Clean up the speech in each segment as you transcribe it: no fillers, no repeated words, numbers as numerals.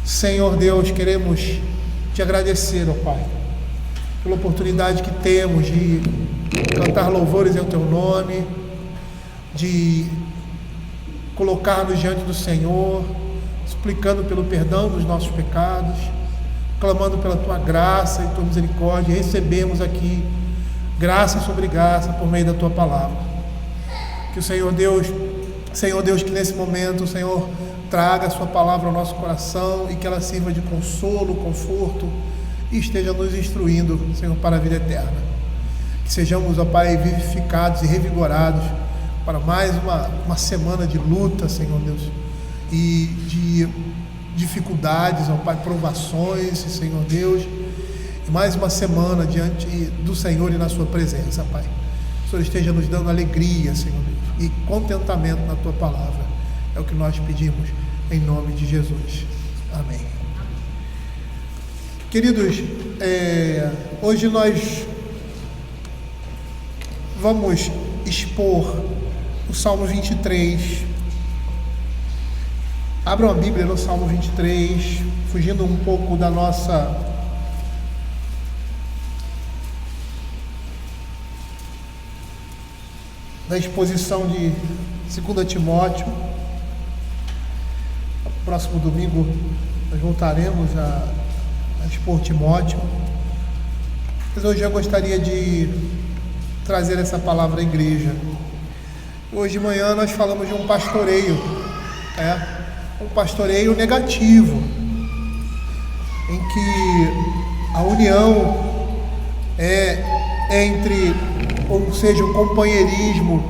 Senhor Deus, queremos te agradecer, ó Pai, pela oportunidade que temos de cantar louvores em teu nome, de colocar-nos diante do Senhor, suplicando pelo perdão dos nossos pecados, clamando pela tua graça e tua misericórdia. E recebemos aqui graça sobre graça por meio da tua palavra. Que o Senhor Deus, que nesse momento o Senhor traga a sua palavra ao nosso coração e que ela sirva de consolo, conforto e esteja nos instruindo, Senhor, para a vida eterna. Que sejamos, ó Pai, vivificados e revigorados para mais uma semana de luta, Senhor Deus, e de dificuldades, ó Pai, provações, Senhor Deus, e mais uma semana diante do Senhor e na sua presença, Pai. Que o Senhor esteja nos dando alegria, Senhor Deus, e contentamento na tua palavra. É o que nós pedimos em nome de Jesus. Amém. Queridos, hoje nós vamos expor o Salmo 23. Abram a Bíblia no Salmo 23, fugindo um pouco da exposição de 2 Timóteo. Próximo domingo nós voltaremos a expor Timóteo, mas hoje eu gostaria de trazer essa palavra à igreja. Hoje de manhã nós falamos de um pastoreio, um pastoreio negativo, em que a união entre, ou seja, o companheirismo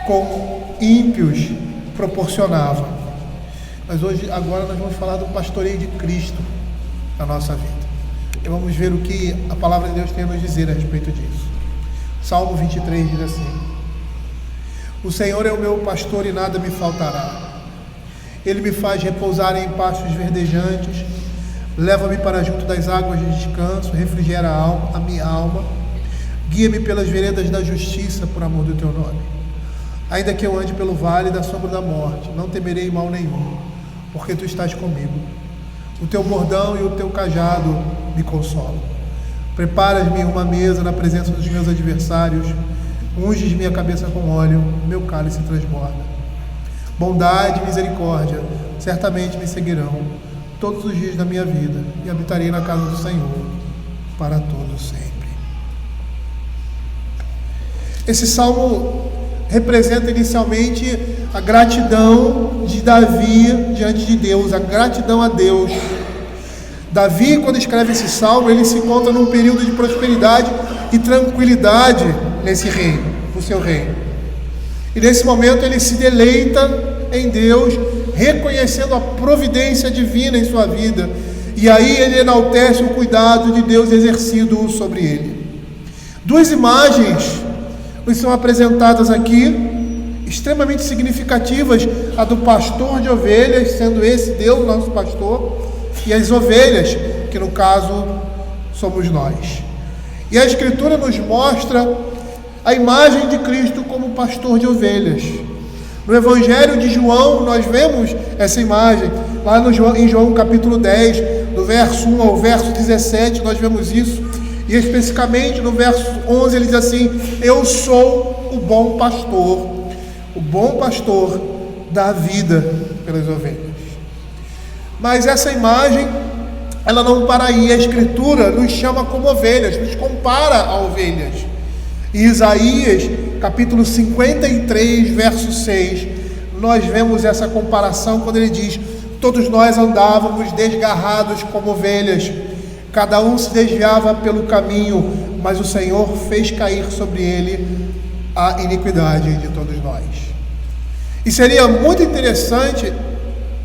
com ímpios proporcionava. Mas agora nós vamos falar do pastoreio de Cristo na nossa vida. E vamos ver o que a palavra de Deus tem a nos dizer a respeito disso. Salmo 23 diz assim: O Senhor é o meu pastor e nada me faltará. Ele me faz repousar em pastos verdejantes, leva-me para junto das águas de descanso, refrigera a minha alma, guia-me pelas veredas da justiça por amor do teu nome. Ainda que eu ande pelo vale da sombra da morte, não temerei mal nenhum, porque tu estás comigo. O teu bordão e o teu cajado me consolam. Preparas-me uma mesa na presença dos meus adversários, unges minha cabeça com óleo, meu cálice transborda. Bondade e misericórdia certamente me seguirão todos os dias da minha vida, e habitarei na casa do Senhor para todo sempre. Esse salmo representa inicialmente a gratidão de Davi diante de Deus, a gratidão a Deus. Davi, quando escreve esse salmo, ele se encontra num período de prosperidade e tranquilidade nesse reino, no seu reino. E nesse momento ele se deleita em Deus, reconhecendo a providência divina em sua vida. E aí ele enaltece o cuidado de Deus exercido sobre ele. Duas imagens nos são apresentadas aqui, extremamente significativas: a do pastor de ovelhas, sendo esse Deus nosso pastor, e as ovelhas, que no caso somos nós. E a Escritura nos mostra a imagem de Cristo como pastor de ovelhas. No Evangelho de João nós vemos essa imagem, lá em João capítulo 10, do verso 1 ao verso 17, nós vemos isso. E especificamente no verso 11 ele diz assim: eu sou o bom pastor dá vida pelas ovelhas. Mas essa imagem, ela não para aí. A Escritura nos chama como ovelhas, nos compara a ovelhas. Em Isaías capítulo 53, verso 6, nós vemos essa comparação quando ele diz: todos nós andávamos desgarrados como ovelhas, cada um se desviava pelo caminho, mas o Senhor fez cair sobre ele a iniquidade de todos nós. E seria muito interessante,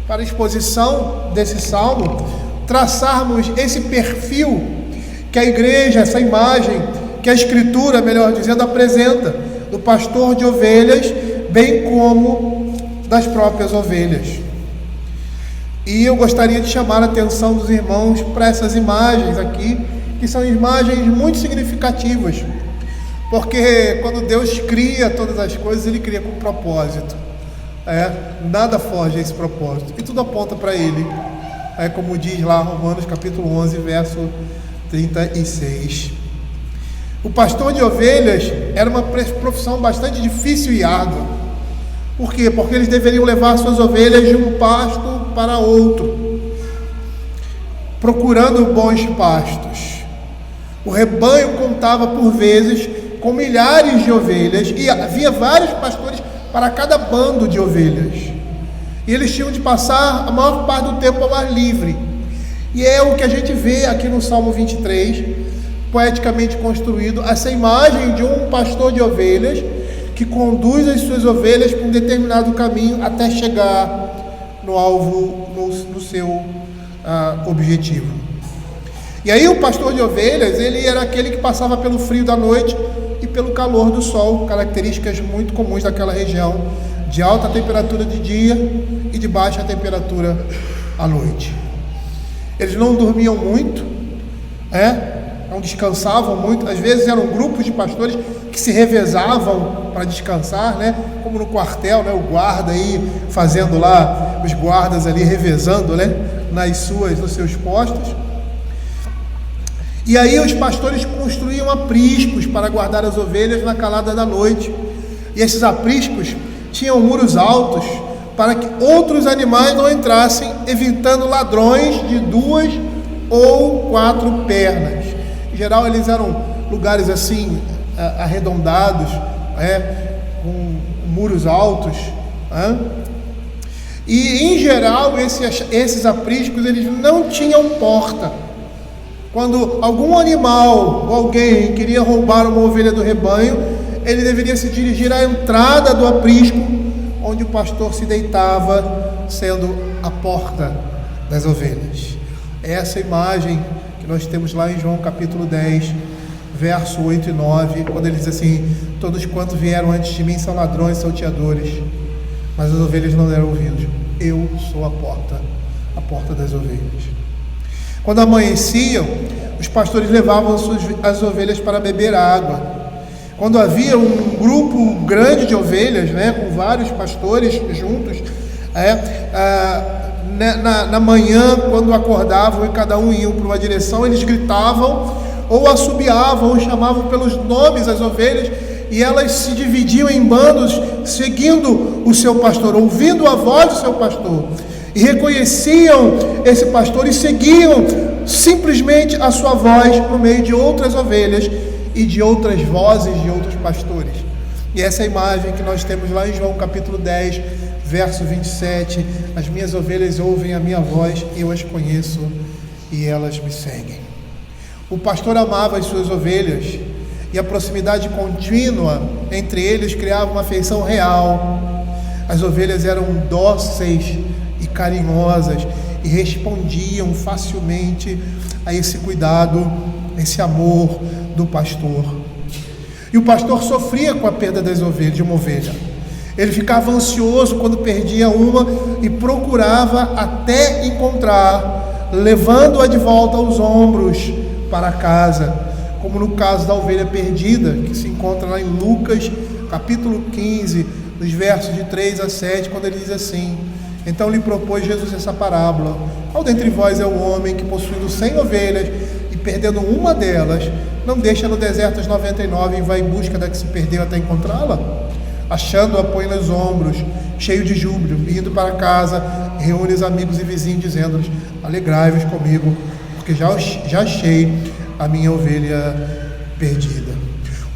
para a exposição desse salmo, traçarmos esse perfil que a igreja, essa imagem que a Escritura, melhor dizendo, apresenta do pastor de ovelhas, bem como das próprias ovelhas. E eu gostaria de chamar a atenção dos irmãos para essas imagens aqui, que são imagens muito significativas, porque quando Deus cria todas as coisas, Ele cria com propósito. Nada foge a esse propósito, e tudo aponta para ele, como diz lá Romanos capítulo 11, verso 36. O pastor de ovelhas era uma profissão bastante difícil e árdua. Por quê? Porque eles deveriam levar suas ovelhas de um pasto para outro, procurando bons pastos. O rebanho contava por vezes com milhares de ovelhas, e havia vários pastores para cada bando de ovelhas, e eles tinham de passar a maior parte do tempo ao ar livre. E é o que a gente vê aqui no Salmo 23, poeticamente construído, essa imagem de um pastor de ovelhas que conduz as suas ovelhas para um determinado caminho até chegar no alvo, no seu objetivo. E aí o pastor de ovelhas, ele era aquele que passava pelo frio da noite e pelo calor do sol, características muito comuns daquela região, de alta temperatura de dia e de baixa temperatura à noite. Eles não dormiam muito, não descansavam muito. Às vezes eram grupos de pastores que se revezavam para descansar, como no quartel, o guarda aí fazendo lá, os guardas ali revezando, nos seus postos. E aí os pastores construíam apriscos para guardar as ovelhas na calada da noite, e esses apriscos tinham muros altos para que outros animais não entrassem, evitando ladrões de 2 ou 4 pernas. Em geral eles eram lugares assim, arredondados, com muros altos, e em geral esses apriscos eles não tinham porta. Quando algum animal ou alguém queria roubar uma ovelha do rebanho, ele deveria se dirigir à entrada do aprisco, onde o pastor se deitava, sendo a porta das ovelhas. É essa imagem que nós temos lá em João capítulo 10, verso 8 e 9, quando ele diz assim: todos quantos vieram antes de mim são ladrões, salteadores, mas as ovelhas não deram ouvidos. Eu sou a porta das ovelhas. Quando amanheciam, os pastores levavam as ovelhas para beber água. Quando havia um grupo grande de ovelhas, com vários pastores juntos, na manhã, quando acordavam e cada um ia para uma direção, eles gritavam, ou assobiavam, ou chamavam pelos nomes as ovelhas, e elas se dividiam em bandos, seguindo o seu pastor, ouvindo a voz do seu pastor, e reconheciam esse pastor e seguiam simplesmente a sua voz no meio de outras ovelhas e de outras vozes de outros pastores. E essa é a imagem que nós temos lá em João capítulo 10, verso 27, as minhas ovelhas ouvem a minha voz, eu as conheço e elas me seguem. O pastor amava as suas ovelhas, e a proximidade contínua entre eles criava uma afeição real. As ovelhas eram dóceis e carinhosas e respondiam facilmente a esse cuidado, esse amor do pastor. E o pastor sofria com a perda das ovelhas, de uma ovelha. Ele ficava ansioso quando perdia uma e procurava até encontrar, levando-a de volta aos ombros para casa, como no caso da ovelha perdida, que se encontra lá em Lucas capítulo 15, nos versos de 3 a 7, quando ele diz assim: então lhe propôs Jesus essa parábola: qual dentre vós é o homem que, possuindo 100 ovelhas e perdendo uma delas, não deixa no deserto as 99 e vai em busca da que se perdeu até encontrá-la? Achando-a, põe nos ombros, cheio de júbilo, e indo para casa, reúne os amigos e vizinhos, dizendo-lhes: alegrai-vos comigo, porque já achei a minha ovelha perdida.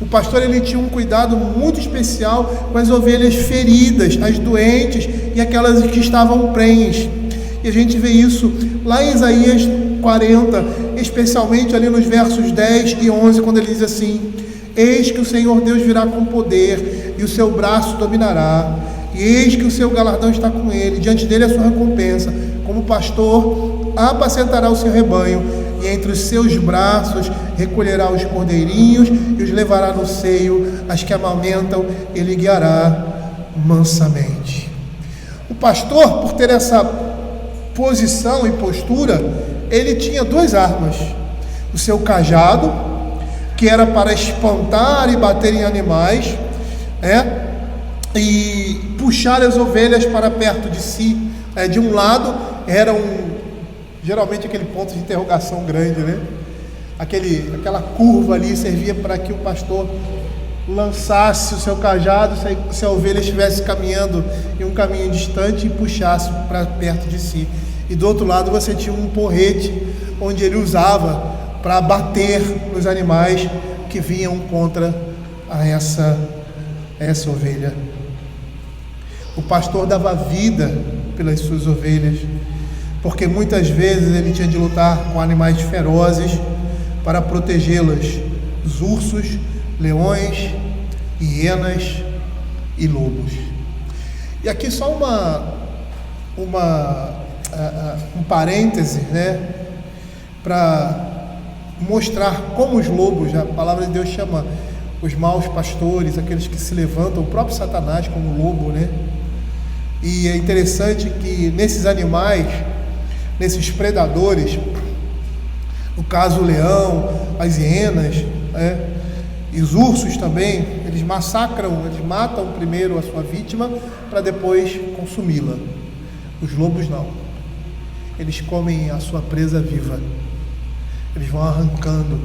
O pastor, ele tinha um cuidado muito especial com as ovelhas feridas, as doentes e aquelas que estavam prenhes. E a gente vê isso lá em Isaías 40, especialmente ali nos versos 10 e 11, quando ele diz assim: eis que o Senhor Deus virá com poder, e o seu braço dominará, e eis que o seu galardão está com ele, diante dele a sua recompensa. Como pastor, apacentará o seu rebanho, e entre os seus braços recolherá os cordeirinhos e os levará no seio, as que amamentam, ele guiará mansamente. O pastor, por ter essa posição e postura, ele tinha 2 armas: o seu cajado, que era para espantar e bater em animais, e puxar as ovelhas para perto de si. De um lado era geralmente aquele ponto de interrogação grande, né? Aquela curva ali servia para que o pastor lançasse o seu cajado se a ovelha estivesse caminhando em um caminho distante e puxasse para perto de si. E do outro lado você tinha um porrete onde ele usava para bater nos animais que vinham contra essa ovelha. O pastor dava vida pelas suas ovelhas, porque muitas vezes ele tinha de lutar com animais ferozes para protegê-las dos ursos, leões, hienas e lobos. E aqui só um parêntese, né, para mostrar como os lobos, a palavra de Deus chama os maus pastores, aqueles que se levantam, o próprio Satanás como lobo, né? E é interessante que nesses animais, nesses predadores, no caso o leão, as hienas, né, e os ursos também, eles matam primeiro a sua vítima para depois consumi-la. Os lobos não, eles comem a sua presa viva, eles vão arrancando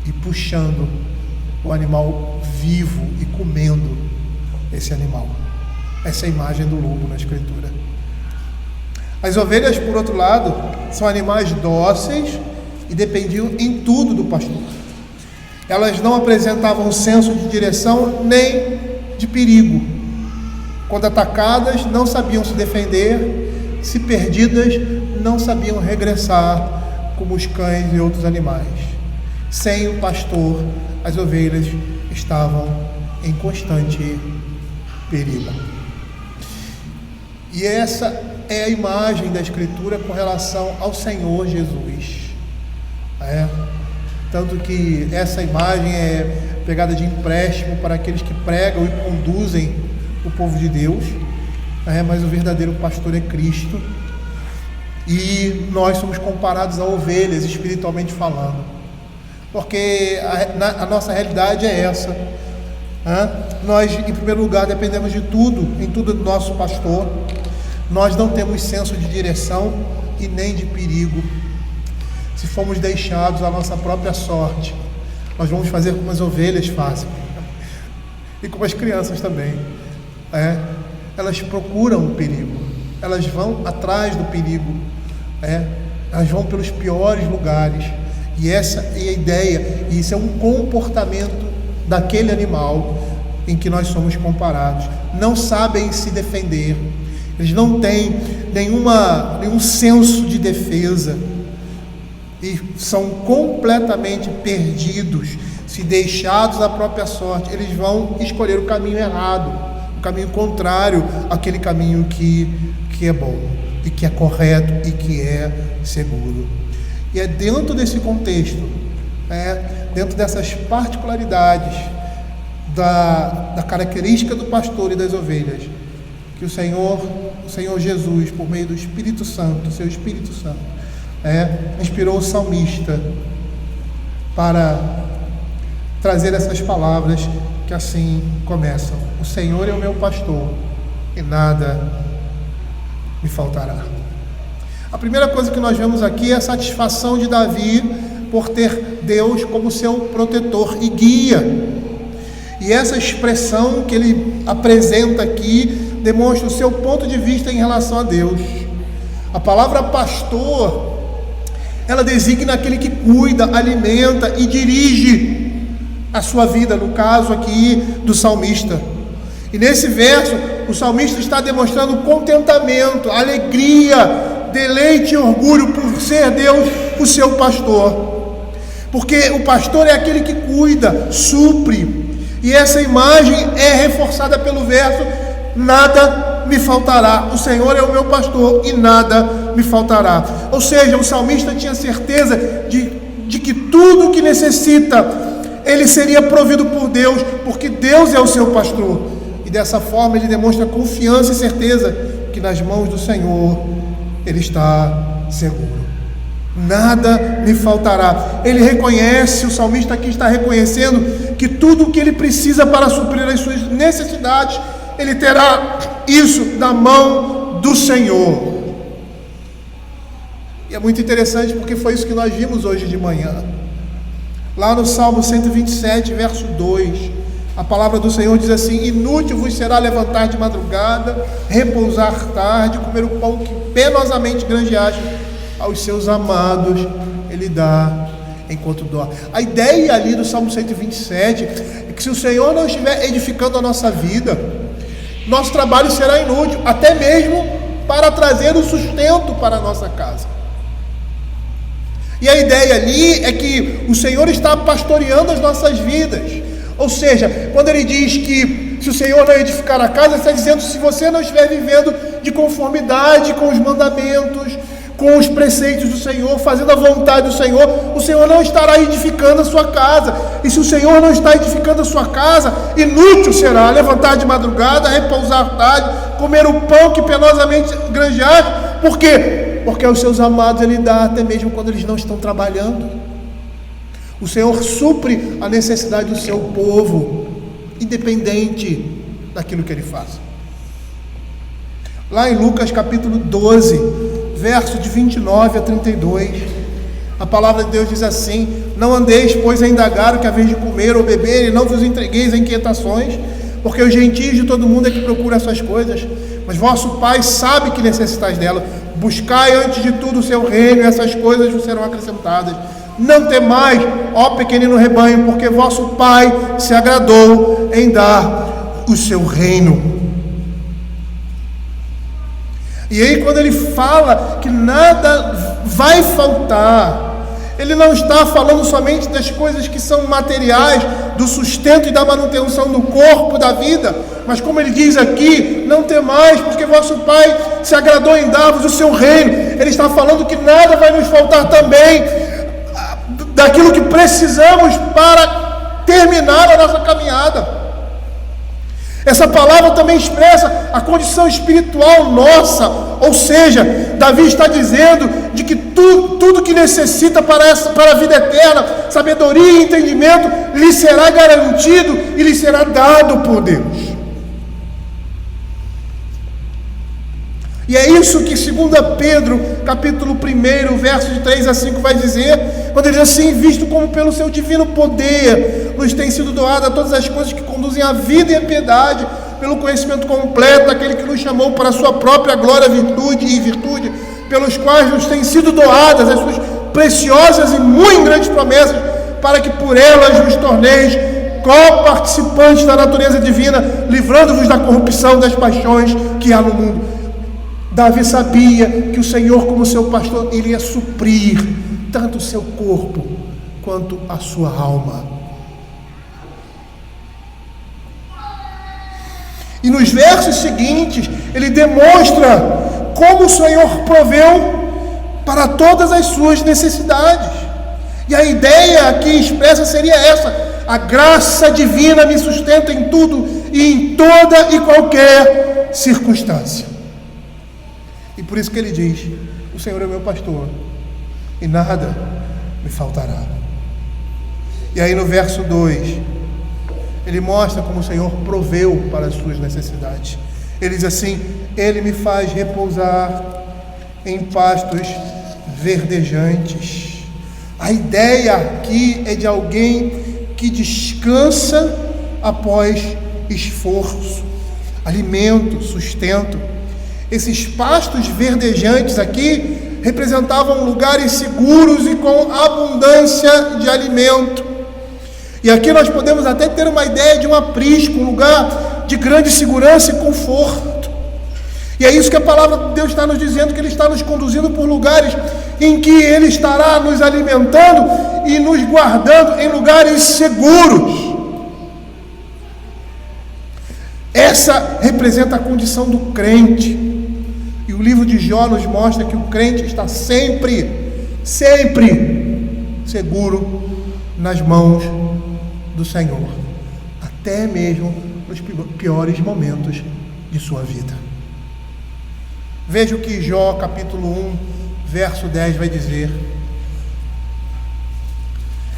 e puxando o animal vivo e comendo esse animal. Essa é a imagem do lobo na Escritura. As ovelhas, por outro lado, são animais dóceis e dependiam em tudo do pastor. Elas não apresentavam senso de direção nem de perigo. Quando atacadas, não sabiam se defender. Se perdidas, não sabiam regressar, como os cães e outros animais. Sem o pastor, as ovelhas estavam em constante perigo. E essa é a imagem da Escritura com relação ao Senhor Jesus. Tanto que essa imagem é pegada de empréstimo para aqueles que pregam e conduzem o povo de Deus, mas o verdadeiro pastor é Cristo, e nós somos comparados a ovelhas, espiritualmente falando, porque a nossa realidade é essa. Nós, em primeiro lugar, dependemos de tudo, em tudo do nosso pastor. Nós não temos senso de direção e nem de perigo. Se formos deixados à nossa própria sorte, nós vamos fazer como as ovelhas fazem, e como as crianças também. Elas procuram o perigo, elas vão atrás do perigo, elas vão pelos piores lugares. E essa é a ideia, e isso é um comportamento daquele animal em que nós somos comparados. Não sabem se defender, eles não têm nenhum senso de defesa, e são completamente perdidos. Se deixados à própria sorte, eles vão escolher o caminho errado, o caminho contrário àquele caminho que é bom, e que é correto, e que é seguro. E é dentro desse contexto, dentro dessas particularidades da característica do pastor e das ovelhas, que o Senhor Jesus, por meio do Espírito Santo, do seu Espírito Santo, inspirou o salmista para trazer essas palavras que assim começam: o Senhor é o meu pastor e nada me faltará. A primeira coisa que nós vemos aqui é a satisfação de Davi por ter Deus como seu protetor e guia. E essa expressão que ele apresenta aqui demonstra o seu ponto de vista em relação a Deus. A palavra pastor, ela designa aquele que cuida, alimenta e dirige a sua vida, no caso aqui do salmista. E nesse verso, o salmista está demonstrando contentamento, alegria, deleite e orgulho por ser Deus o seu pastor. Porque o pastor é aquele que cuida, supre. E essa imagem é reforçada pelo verso: nada me faltará. O Senhor é o meu pastor e nada me faltará. Ou seja, o salmista tinha certeza de que tudo que necessita, ele seria provido por Deus, porque Deus é o seu pastor. E dessa forma ele demonstra confiança e certeza que nas mãos do Senhor ele está seguro. Nada me faltará. Ele reconhece, o salmista aqui está reconhecendo que tudo o que ele precisa para suprir as suas necessidades, ele terá isso da mão do Senhor. E é muito interessante porque foi isso que nós vimos hoje de manhã. Lá no Salmo 127, verso 2, a palavra do Senhor diz assim: inútil vos será levantar de madrugada, repousar tarde, comer o pão que penosamente granjeaste aos seus amados, ele dá enquanto dorme. A ideia ali do Salmo 127 é que se o Senhor não estiver edificando a nossa vida, nosso trabalho será inútil, até mesmo para trazer o sustento para a nossa casa. E a ideia ali é que o Senhor está pastoreando as nossas vidas. Ou seja, quando ele diz que se o Senhor não edificar a casa, ele está dizendo: se você não estiver vivendo de conformidade com os mandamentos, com os preceitos do Senhor, fazendo a vontade do Senhor, o Senhor não estará edificando a sua casa. E se o Senhor não está edificando a sua casa, inútil será levantar de madrugada, repousar tarde, comer o pão que penosamente granjeaste. Por quê? Porque aos seus amados ele dá até mesmo quando eles não estão trabalhando. O Senhor supre a necessidade do seu povo, independente daquilo que ele faz. Lá em Lucas capítulo 12, verso de 29 a 32, a palavra de Deus diz assim: não andeis, pois, a indagar o que haveis de comer ou beber, e não vos entregueis a inquietações, porque os gentios de todo mundo é que procuram essas coisas, mas vosso Pai sabe que necessitais dela. Buscai antes de tudo o seu reino, e essas coisas vos serão acrescentadas. Não temais, ó pequenino rebanho, porque vosso Pai se agradou em dar o seu reino. E aí, quando ele fala que nada vai faltar, ele não está falando somente das coisas que são materiais, do sustento e da manutenção do corpo, da vida, mas como ele diz aqui: não temais, porque vosso Pai se agradou em dar-vos o seu reino. Ele está falando que nada vai nos faltar também daquilo que precisamos para terminar a nossa caminhada. Essa palavra também expressa a condição espiritual nossa, ou seja, Davi está dizendo de que tudo que necessita para a vida eterna, sabedoria e entendimento, lhe será garantido e lhe será dado por Deus. E é isso que 2 Pedro, capítulo 1, versos de 3 a 5 vai dizer, quando ele diz assim: visto como pelo seu divino poder nos tem sido doada todas as coisas que conduzem à vida e à piedade, pelo conhecimento completo daquele que nos chamou para a sua própria glória, virtude, pelos quais nos têm sido doadas as suas preciosas e muito grandes promessas, para que por elas vos torneis co-participantes da natureza divina, livrando-vos da corrupção das paixões que há no mundo. Davi sabia que o Senhor, como seu pastor, iria suprir tanto o seu corpo quanto a sua alma. E nos versos seguintes, ele demonstra como o Senhor proveu para todas as suas necessidades. E a ideia aqui expressa seria essa: a graça divina me sustenta em tudo e em toda e qualquer circunstância. E por isso que ele diz: o Senhor é meu pastor e nada me faltará. E aí no verso 2, ele mostra como o Senhor proveu para as suas necessidades. Ele diz assim: ele me faz repousar em pastos verdejantes. A ideia aqui é de alguém que descansa após esforço, alimento, sustento. Esses pastos verdejantes aqui representavam lugares seguros e com abundância de alimento. E aqui nós podemos até ter uma ideia de um aprisco, um lugar de grande segurança e conforto. E é isso que a palavra de Deus está nos dizendo, que Ele está nos conduzindo por lugares em que Ele estará nos alimentando e nos guardando em lugares seguros. Essa representa a condição do crente. E o livro de Jó nos mostra que o crente está sempre seguro nas mãos do Senhor, até mesmo nos piores momentos de sua vida. Veja o que Jó, capítulo 1, verso 10 vai dizer.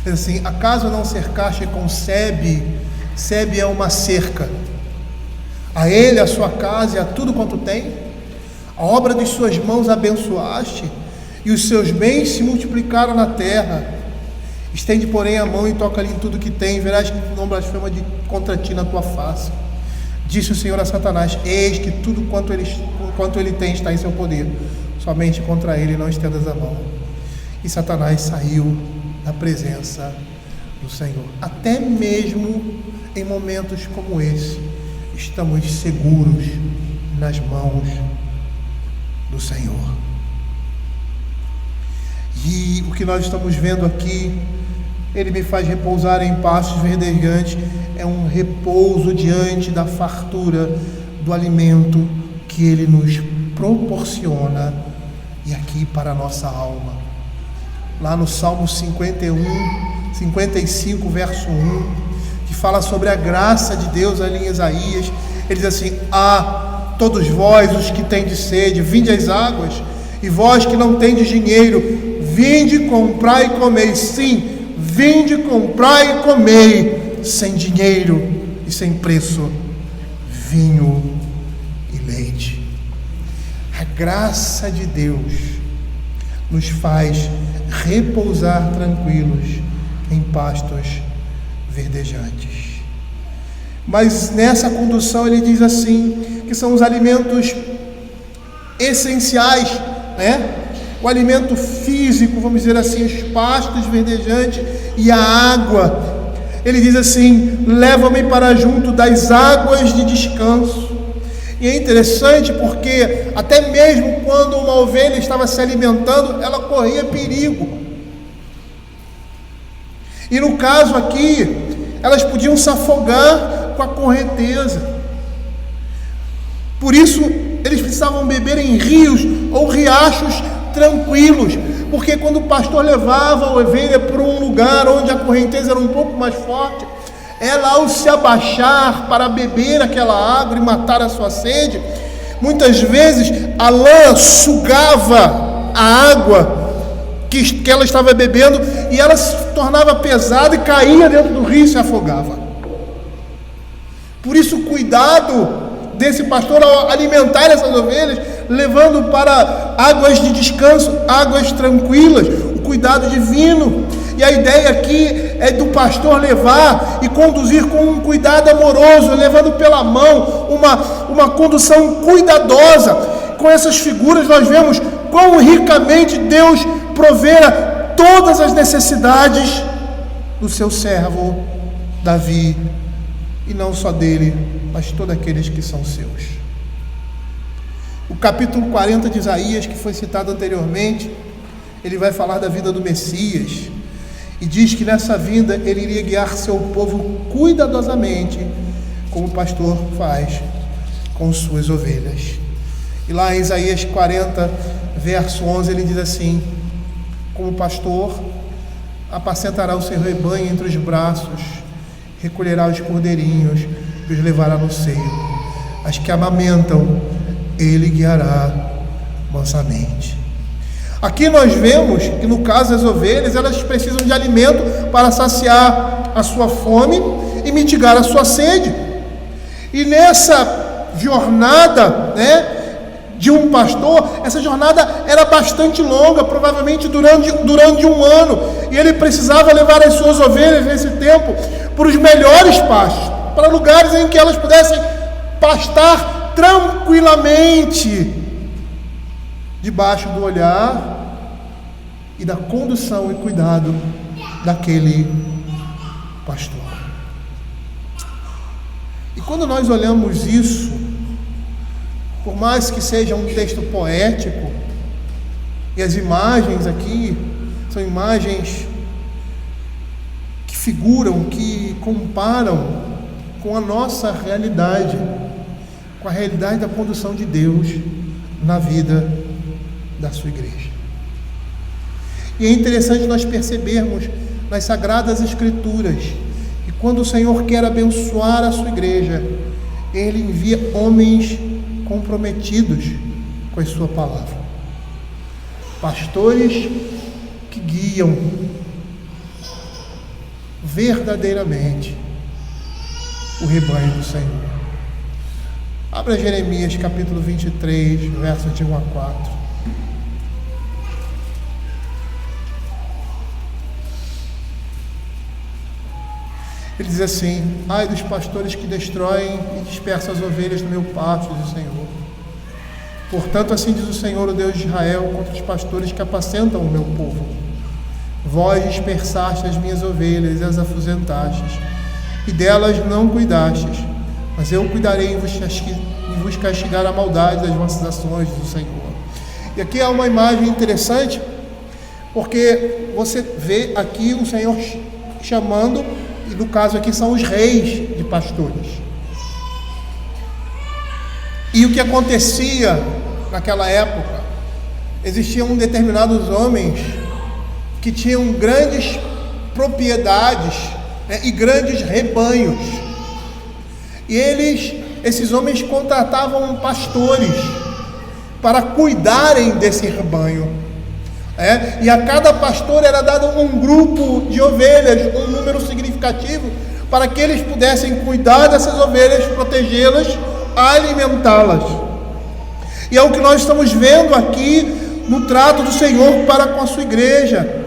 Diz assim: acaso não cercaste com Sebe é uma cerca, A ele, a sua casa e a tudo quanto tem? A obra de suas mãos abençoaste, e os seus bens se multiplicaram na terra. Estende, porém, a mão e toca-lhe em tudo que tem, verás que não blasfema contra ti na tua face. Disse o Senhor a Satanás: eis que tudo quanto ele tem está em seu poder, somente contra ele não estendas a mão. E Satanás saiu da presença do Senhor. Até mesmo em momentos como esse, estamos seguros nas mãos do Senhor. E o que nós estamos vendo aqui, ele me faz repousar em pastos verdejantes, é um repouso diante da fartura do alimento que ele nos proporciona, e aqui para a nossa alma. Lá no Salmo 55, verso 1, que fala sobre a graça de Deus ali em Isaías, ele diz assim: todos vós os que tendes sede, vinde às águas, e vós que não tendes dinheiro, vinde comprai e comei. Sim, vinde comprai e comei, sem dinheiro e sem preço, vinho e leite. A graça de Deus nos faz repousar tranquilos em pastos verdejantes. Mas nessa condução ele diz assim, que são os alimentos essenciais, né? O alimento físico, vamos dizer assim, os pastos verdejantes e a água. Ele diz assim: leva-me para junto das águas de descanso. E é interessante porque até mesmo quando uma ovelha estava se alimentando, ela corria perigo. E no caso aqui, elas podiam se afogar com a correnteza. Por isso, eles precisavam beber em rios ou riachos tranquilos, porque quando o pastor levava a ovelha para um lugar onde a correnteza era um pouco mais forte, ela, ao se abaixar para beber aquela água e matar a sua sede, muitas vezes a lã sugava a água que ela estava bebendo, e ela se tornava pesada e caía dentro do rio e se afogava. Por isso o cuidado desse pastor ao alimentar essas ovelhas, levando para águas de descanso, águas tranquilas, o cuidado divino. E a ideia aqui é do pastor levar e conduzir com um cuidado amoroso, levando pela mão, uma condução cuidadosa. Com essas figuras nós vemos quão ricamente Deus provera todas as necessidades do seu servo Davi, e não só dele, mas de todos aqueles que são seus. O capítulo 40 de Isaías, que foi citado anteriormente, ele vai falar da vinda do Messias, e diz que nessa vinda ele iria guiar seu povo cuidadosamente, como o pastor faz com suas ovelhas. E lá em Isaías 40, verso 11, ele diz assim: como pastor, apacentará o seu rebanho entre os braços, recolherá os cordeirinhos e os levará no seio. As que amamentam, ele guiará mansamente. Aqui nós vemos que, no caso das ovelhas, elas precisam de alimento para saciar a sua fome e mitigar a sua sede. E nessa jornada, de um pastor, essa jornada era bastante longa, provavelmente durante um ano, e ele precisava levar as suas ovelhas nesse tempo para os melhores pastos, para lugares em que elas pudessem pastar tranquilamente, debaixo do olhar e da condução e cuidado daquele pastor. E quando nós olhamos isso, por mais que seja um texto poético, e as imagens aqui são imagens que figuram, que comparam com a nossa realidade, com a realidade da condução de Deus na vida da sua igreja. E é interessante nós percebermos nas Sagradas Escrituras que quando o Senhor quer abençoar a sua igreja, Ele envia homens comprometidos com a sua palavra, pastores que guiam verdadeiramente o rebanho do Senhor. Abra Jeremias capítulo 23, versos de 1 a 4. Ele diz assim: ai dos pastores que destroem e dispersam as ovelhas do meu pasto, diz o Senhor. Portanto, assim diz o Senhor, o Deus de Israel, contra os pastores que apacentam o meu povo. Vós dispersaste as minhas ovelhas e as afugentastes, e delas não cuidastes, mas eu cuidarei em vos castigar a maldade das vossas ações, diz o Senhor. E aqui há uma imagem interessante, porque você vê aqui o Senhor chamando, e no caso aqui são os reis de pastores. E o que acontecia naquela época, existiam determinados homens que tinham grandes propriedades, né, e grandes rebanhos. E esses homens contratavam pastores para cuidarem desse rebanho. E a cada pastor era dado um grupo de ovelhas, um número significativo, para que eles pudessem cuidar dessas ovelhas, protegê-las, alimentá-las. E é o que nós estamos vendo aqui no trato do Senhor para com a sua igreja.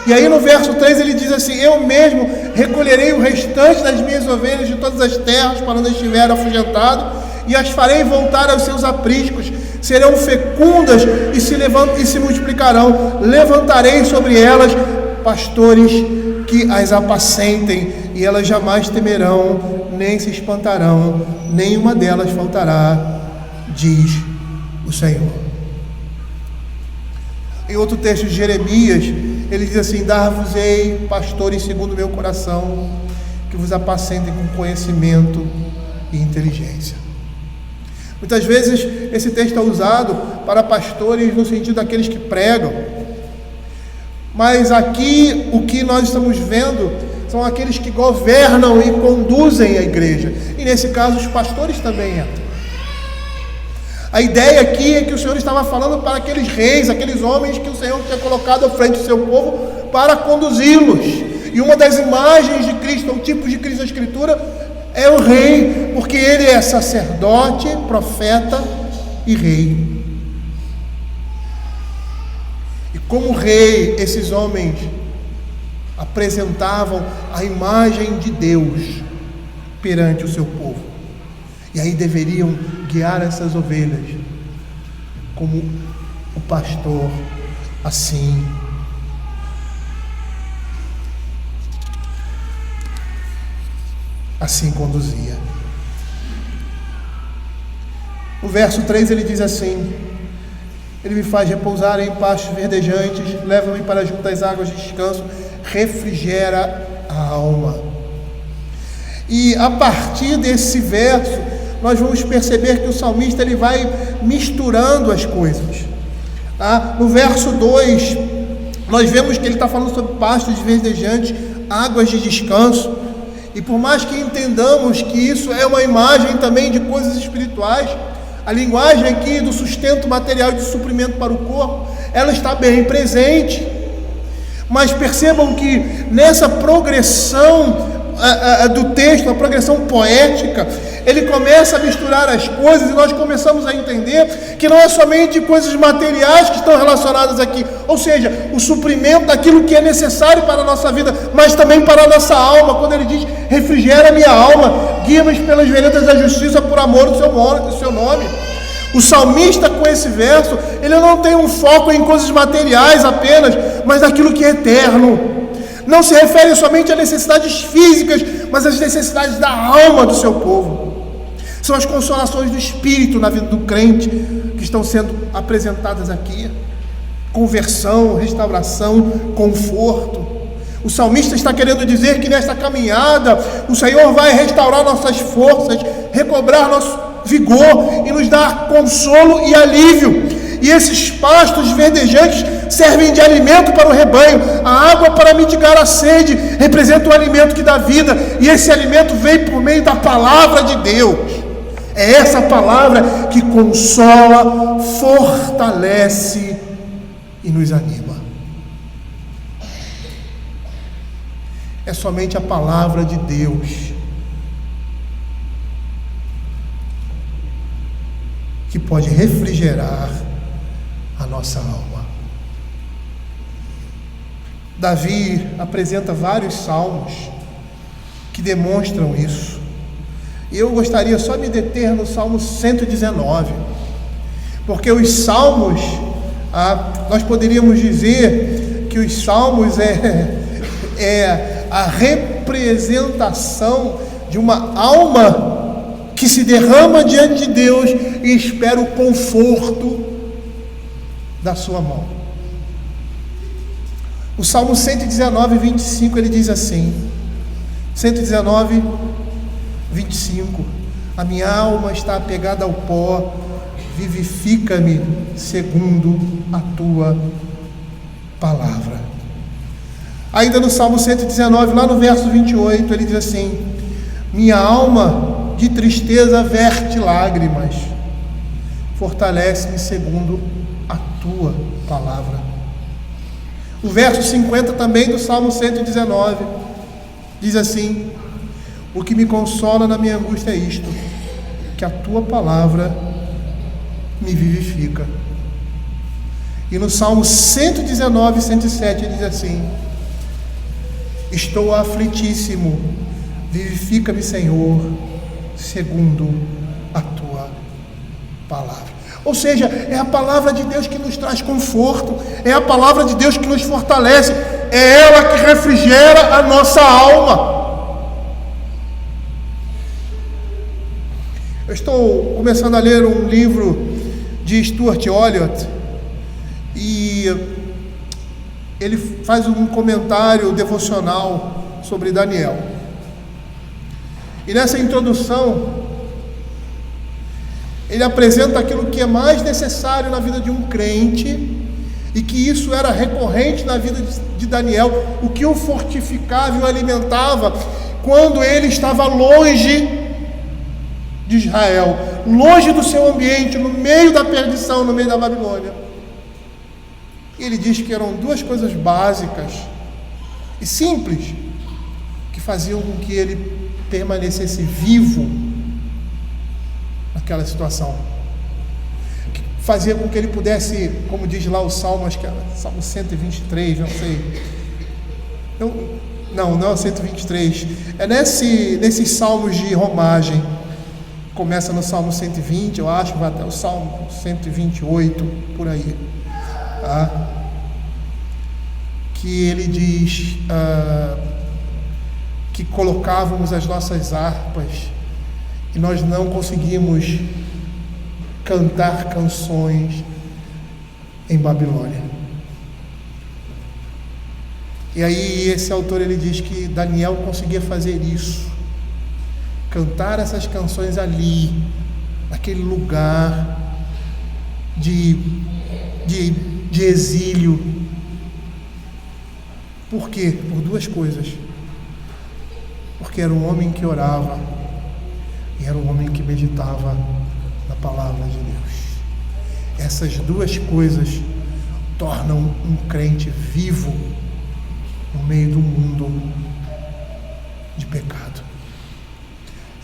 E aí no verso 3 ele diz assim: eu mesmo recolherei o restante das minhas ovelhas de todas as terras para onde estiver afugentado, e as farei voltar aos seus apriscos, serão fecundas e se multiplicarão. Levantarei sobre elas pastores que as apacentem, e elas jamais temerão, nem se espantarão, nenhuma delas faltará, diz o Senhor. Em outro texto de Jeremias, ele diz assim: dar-vos-ei pastores segundo o meu coração, que vos apacentem com conhecimento e inteligência. Muitas vezes esse texto é usado para pastores no sentido daqueles que pregam, mas aqui o que nós estamos vendo são aqueles que governam e conduzem a igreja, e nesse caso os pastores também entram. A ideia aqui é que o Senhor estava falando para aqueles reis, aqueles homens que o Senhor tinha colocado à frente do seu povo para conduzi-los. E uma das imagens de Cristo, o tipo de Cristo da Escritura, é o rei, porque ele é sacerdote, profeta e rei. E como rei, esses homens apresentavam a imagem de Deus perante o seu povo. E aí deveriam guiar essas ovelhas como o pastor assim conduzia. No verso 3 ele diz assim: ele me faz repousar em pastos verdejantes, leva-me para junto às águas de descanso, refrigera a alma. E a partir desse verso nós vamos perceber que o salmista ele vai misturando as coisas. No verso 2 nós vemos que ele está falando sobre pastos verdejantes, águas de descanso. E por mais que entendamos que isso é uma imagem também de coisas espirituais, a linguagem aqui do sustento material e do suprimento para o corpo, ela está bem presente. Mas percebam que nessa progressão do texto, a progressão poética, ele começa a misturar as coisas, e nós começamos a entender que não é somente coisas materiais que estão relacionadas aqui, ou seja, o suprimento daquilo que é necessário para a nossa vida, mas também para a nossa alma. Quando ele diz: refrigera a minha alma, guia-me pelas veredas da justiça por amor do seu nome. O salmista, com esse verso, ele não tem um foco em coisas materiais apenas, mas naquilo que é eterno. Não se refere somente a necessidades físicas, mas às necessidades da alma do seu povo. São as consolações do Espírito na vida do crente que estão sendo apresentadas aqui. Conversão, restauração, conforto. O salmista está querendo dizer que nesta caminhada o Senhor vai restaurar nossas forças, recobrar nosso vigor e nos dar consolo e alívio. E esses pastos verdejantes servem de alimento para o rebanho. A água para mitigar a sede representa o alimento que dá vida, e esse alimento vem por meio da palavra de Deus. É essa palavra que consola, fortalece e nos anima. É somente a palavra de Deus que pode refrigerar a nossa alma. Davi apresenta vários salmos que demonstram isso. E eu gostaria só de me deter no Salmo 119, porque os salmos, nós poderíamos dizer que os salmos é a representação de uma alma que se derrama diante de Deus e espera o conforto da sua mão. O Salmo 119, 25, ele diz assim, 119, 25: a minha alma está apegada ao pó, vivifica-me segundo a tua palavra. Ainda no Salmo 119, lá no verso 28, ele diz assim: minha alma de tristeza verte lágrimas, fortalece-me segundo a tua palavra. O verso 50 também do Salmo 119 diz assim: o que me consola na minha angústia é isto, que a tua palavra me vivifica. E no Salmo 119, 107 ele diz assim: estou aflitíssimo, vivifica-me, Senhor, segundo a tua palavra. Ou seja, é a palavra de Deus que nos traz conforto, é a palavra de Deus que nos fortalece, é ela que refrigera a nossa alma. Eu estou começando a ler um livro de Stuart Olyott, e ele faz um comentário devocional sobre Daniel. E nessa introdução, ele apresenta aquilo que é mais necessário na vida de um crente, e que isso era recorrente na vida de Daniel, o que o fortificava e o alimentava quando ele estava longe de Israel, longe do seu ambiente, no meio da perdição, no meio da Babilônia. E ele diz que eram duas coisas básicas e simples que faziam com que ele permanecesse vivo naquela situação, que fazia com que ele pudesse, como diz lá o Salmo, acho que é Salmo 123, não sei, não é o 123, é nesses salmos de romagem. Começa no Salmo 120, eu acho, vai até o Salmo 128, por aí, tá? Que ele diz que colocávamos as nossas harpas e nós não conseguimos cantar canções em Babilônia. E aí esse autor, ele diz que Daniel conseguia fazer isso, cantar essas canções ali, naquele lugar de exílio. Por quê? Por duas coisas. Porque era um homem que orava e era um homem que meditava na palavra de Deus. Essas duas coisas tornam um crente vivo no meio do mundo de pecado.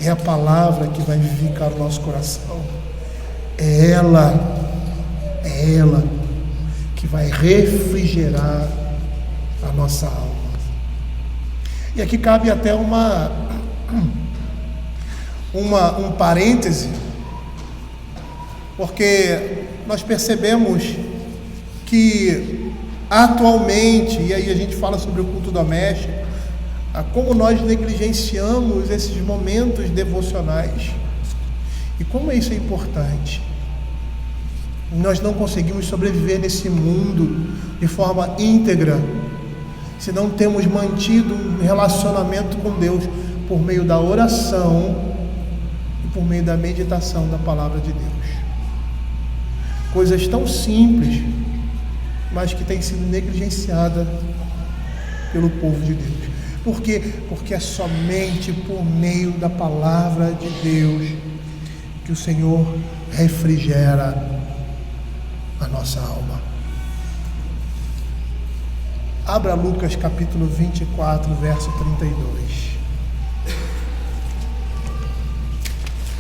É a palavra que vai vivificar o nosso coração. É ela que vai refrigerar a nossa alma. E aqui cabe até um parêntese, porque nós percebemos que atualmente, e aí a gente fala sobre o culto doméstico, como nós negligenciamos esses momentos devocionais, e como isso é importante. Nós não conseguimos sobreviver nesse mundo de forma íntegra se não temos mantido um relacionamento com Deus por meio da oração e por meio da meditação da palavra de Deus. Coisas tão simples, mas que têm sido negligenciadas pelo povo de Deus. Por quê? Porque é somente por meio da palavra de Deus que o Senhor refrigera a nossa alma. Abra Lucas capítulo 24, verso 32.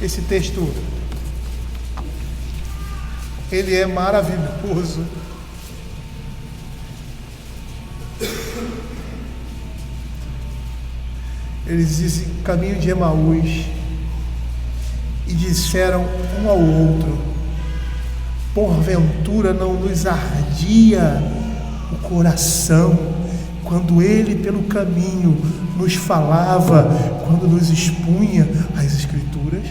Esse texto Ele é maravilhoso. Eles dizem caminho de Emaús e disseram um ao outro: porventura não nos ardia o coração quando ele pelo caminho nos falava, quando nos expunha as Escrituras?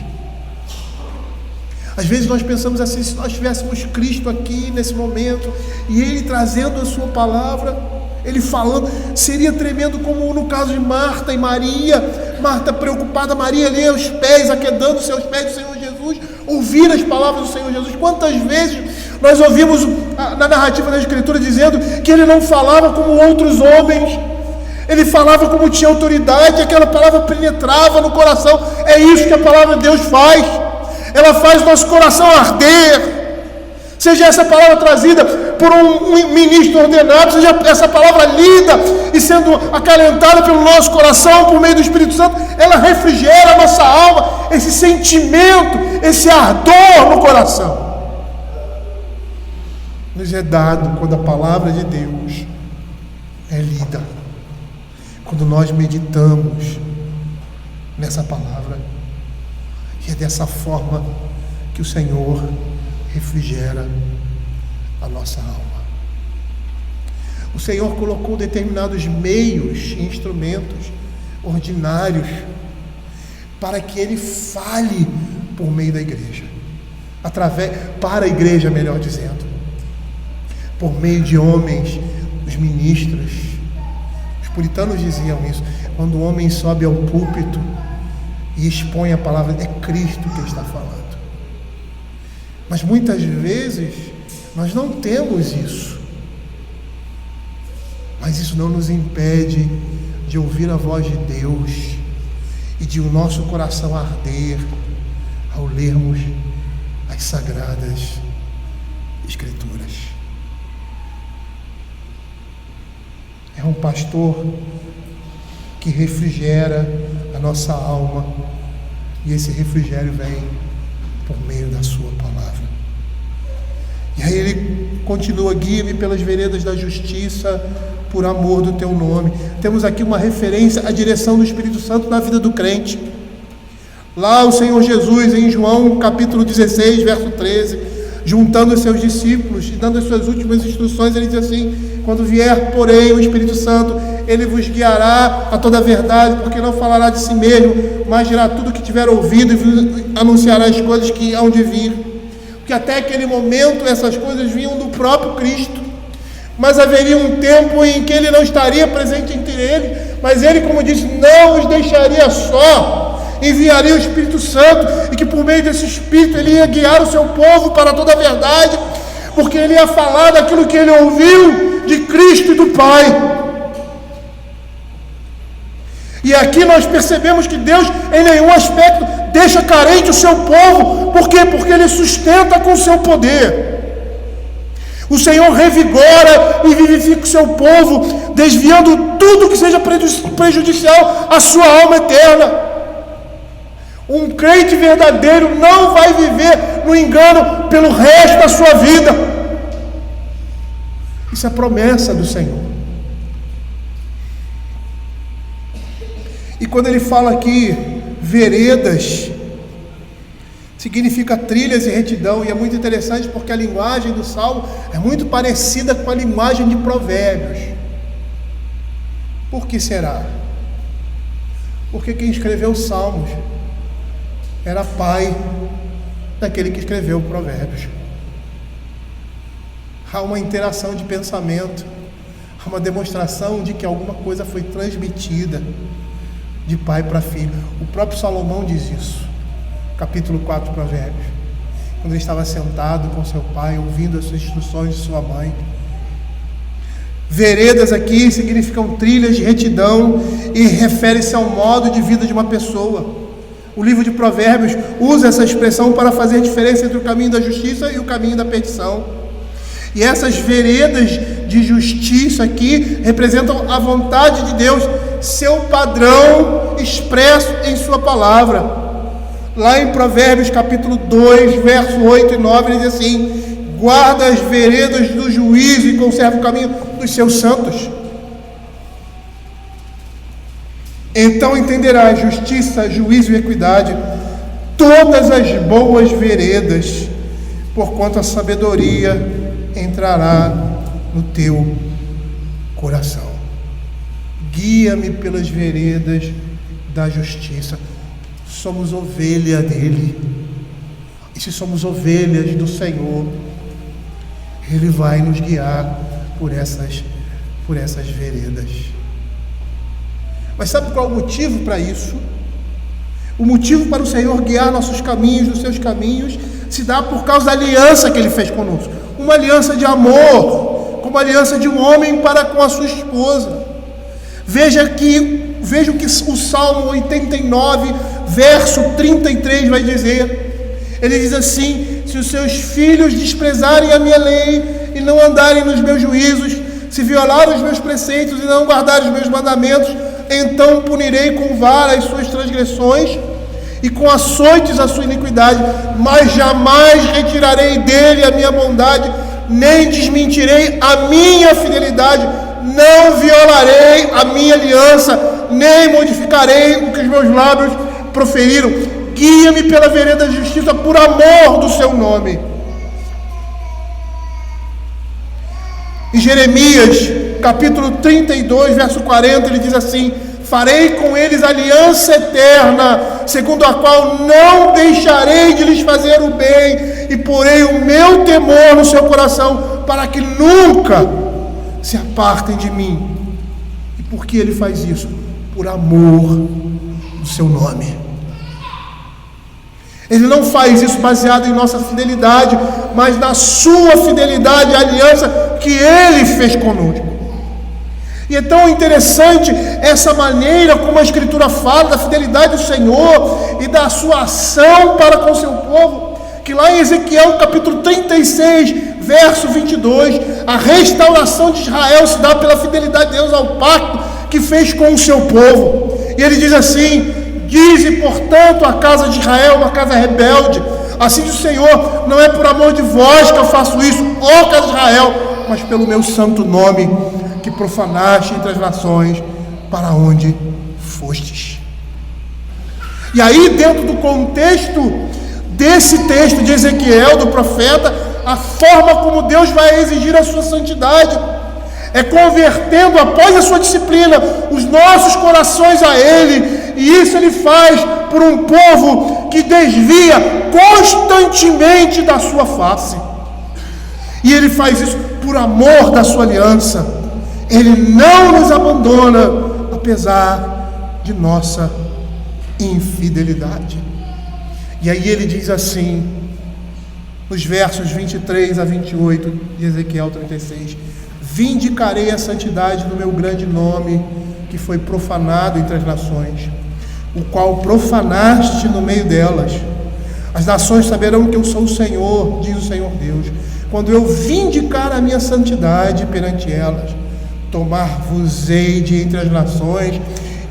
Às vezes nós pensamos assim: se nós tivéssemos Cristo aqui nesse momento e Ele trazendo a sua palavra, Ele falando, seria tremendo, como no caso de Marta e Maria. Marta preocupada, Maria ali aos pés, aquedando os seus pés do Senhor Jesus, ouvir as palavras do Senhor Jesus. Quantas vezes nós ouvimos na narrativa da Escritura dizendo que Ele não falava como outros homens, Ele falava como tinha autoridade, aquela palavra penetrava no coração. É isso que a palavra de Deus faz. Ela faz nosso coração arder. Seja essa palavra trazida por um ministro ordenado, seja essa palavra lida e sendo acalentada pelo nosso coração por meio do Espírito Santo, ela refrigera a nossa alma, esse sentimento, esse ardor no coração. Nos é dado quando a palavra de Deus é lida, quando nós meditamos nessa palavra. E é dessa forma que o Senhor refrigera a nossa alma. O Senhor colocou determinados meios e instrumentos ordinários para que Ele fale por meio da igreja, para a igreja, melhor dizendo, por meio de homens, os ministros. Os puritanos diziam isso: quando o homem sobe ao púlpito e expõe a palavra, é Cristo que está falando. Mas muitas vezes nós não temos isso. Mas isso não nos impede de ouvir a voz de Deus e de o nosso coração arder ao lermos as sagradas Escrituras. É um pastor que refrigera a nossa alma, e esse refrigério vem por meio da sua palavra. E aí ele continua: guia-me pelas veredas da justiça, por amor do teu nome. Temos aqui uma referência à direção do Espírito Santo na vida do crente. Lá o Senhor Jesus, em João capítulo 16, verso 13, juntando os seus discípulos e dando as suas últimas instruções, ele diz assim: quando vier, porém, o Espírito Santo, ele vos guiará a toda a verdade, porque não falará de si mesmo, mas dirá tudo o que tiver ouvido e vos anunciará as coisas que hão de vir. Porque até aquele momento essas coisas vinham do próprio Cristo, mas haveria um tempo em que Ele não estaria presente entre eles, mas Ele, como disse, não os deixaria só, enviaria o Espírito Santo, e que por meio desse Espírito Ele ia guiar o seu povo para toda a verdade, porque Ele ia falar daquilo que Ele ouviu de Cristo e do Pai. E aqui nós percebemos que Deus em nenhum aspecto deixa carente o seu povo. Por quê? Porque Ele sustenta com o seu poder. O Senhor revigora e vivifica o seu povo, desviando tudo que seja prejudicial à sua alma eterna. Um crente verdadeiro não vai viver no engano pelo resto da sua vida. Isso é promessa do Senhor. E quando ele fala aqui veredas, significa trilhas e retidão. E é muito interessante porque a linguagem do Salmo é muito parecida com a linguagem de Provérbios. Por que será? Porque quem escreveu os Salmos era pai daquele que escreveu Provérbios. Há uma interação de pensamento, há uma demonstração de que alguma coisa foi transmitida de pai para filho. O próprio Salomão diz isso, capítulo 4 de Provérbios, quando ele estava sentado com seu pai, ouvindo as suas instruções de sua mãe. Veredas aqui significam trilhas de retidão e refere-se ao modo de vida de uma pessoa. O livro de Provérbios usa essa expressão para fazer diferença entre o caminho da justiça e o caminho da perdição. E essas veredas de justiça aqui representam a vontade de Deus, seu padrão expresso em sua palavra. Lá em Provérbios capítulo 2, verso 8 e 9, ele diz assim: guarda as veredas do juízo e conserva o caminho dos seus santos. Então entenderás justiça, juízo e equidade, todas as boas veredas, porquanto a sabedoria entrará no teu coração. Guia-me pelas veredas da justiça. Somos ovelha dele. E se somos ovelhas do Senhor, Ele vai nos guiar por essas veredas. Mas sabe qual é o motivo para isso? O motivo para o Senhor guiar nossos caminhos, os seus caminhos, se dá por causa da aliança que Ele fez conosco. Uma aliança de amor, como a aliança de um homem para com a sua esposa. Veja o que o Salmo 89, verso 33 vai dizer. Ele diz assim: se os seus filhos desprezarem a minha lei e não andarem nos meus juízos, se violarem os meus preceitos e não guardarem os meus mandamentos, então punirei com vara as suas transgressões e com açoites a sua iniquidade, mas jamais retirarei dele a minha bondade, nem desmentirei a minha fidelidade, não violarei a minha aliança, nem modificarei o que os meus lábios proferiram. Guia-me pela vereda da justiça por amor do seu nome. Em Jeremias, capítulo 32, verso 40, ele diz assim: farei com eles aliança eterna, segundo a qual não deixarei de lhes fazer o bem, e porei o meu temor no seu coração, para que nunca se apartem de mim. E por que ele faz isso? Por amor do seu nome. Ele não faz isso baseado em nossa fidelidade, mas na sua fidelidade à aliança que Ele fez conosco. E é tão interessante essa maneira como a Escritura fala da fidelidade do Senhor e da sua ação para com o seu povo, que lá em Ezequiel capítulo 36, verso 22, a restauração de Israel se dá pela fidelidade de Deus ao pacto que fez com o seu povo. E ele diz assim: dize, portanto, a casa de Israel, uma casa rebelde, assim diz o Senhor, não é por amor de vós que eu faço isso, ó casa de Israel, mas pelo meu santo nome, que profanaste entre as nações, para onde fostes. E aí, dentro do contexto desse texto de Ezequiel, do profeta, a forma como Deus vai exigir a sua santidade é convertendo, após a sua disciplina, os nossos corações a Ele. E isso Ele faz por um povo que desvia constantemente da sua face. E Ele faz isso por amor da sua aliança. Ele não nos abandona, apesar de nossa infidelidade. E aí Ele diz assim, nos versos 23 a 28 de Ezequiel 36: vindicarei a santidade do meu grande nome, que foi profanado entre as nações, o qual profanaste no meio delas. As nações saberão que eu sou o Senhor, diz o Senhor Deus, quando eu vindicar a minha santidade perante elas. Tomar-vos-ei de entre as nações,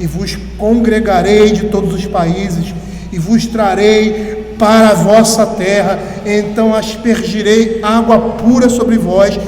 e vos congregarei de todos os países, e vos trarei para a vossa terra. Então aspergirei água pura sobre vós,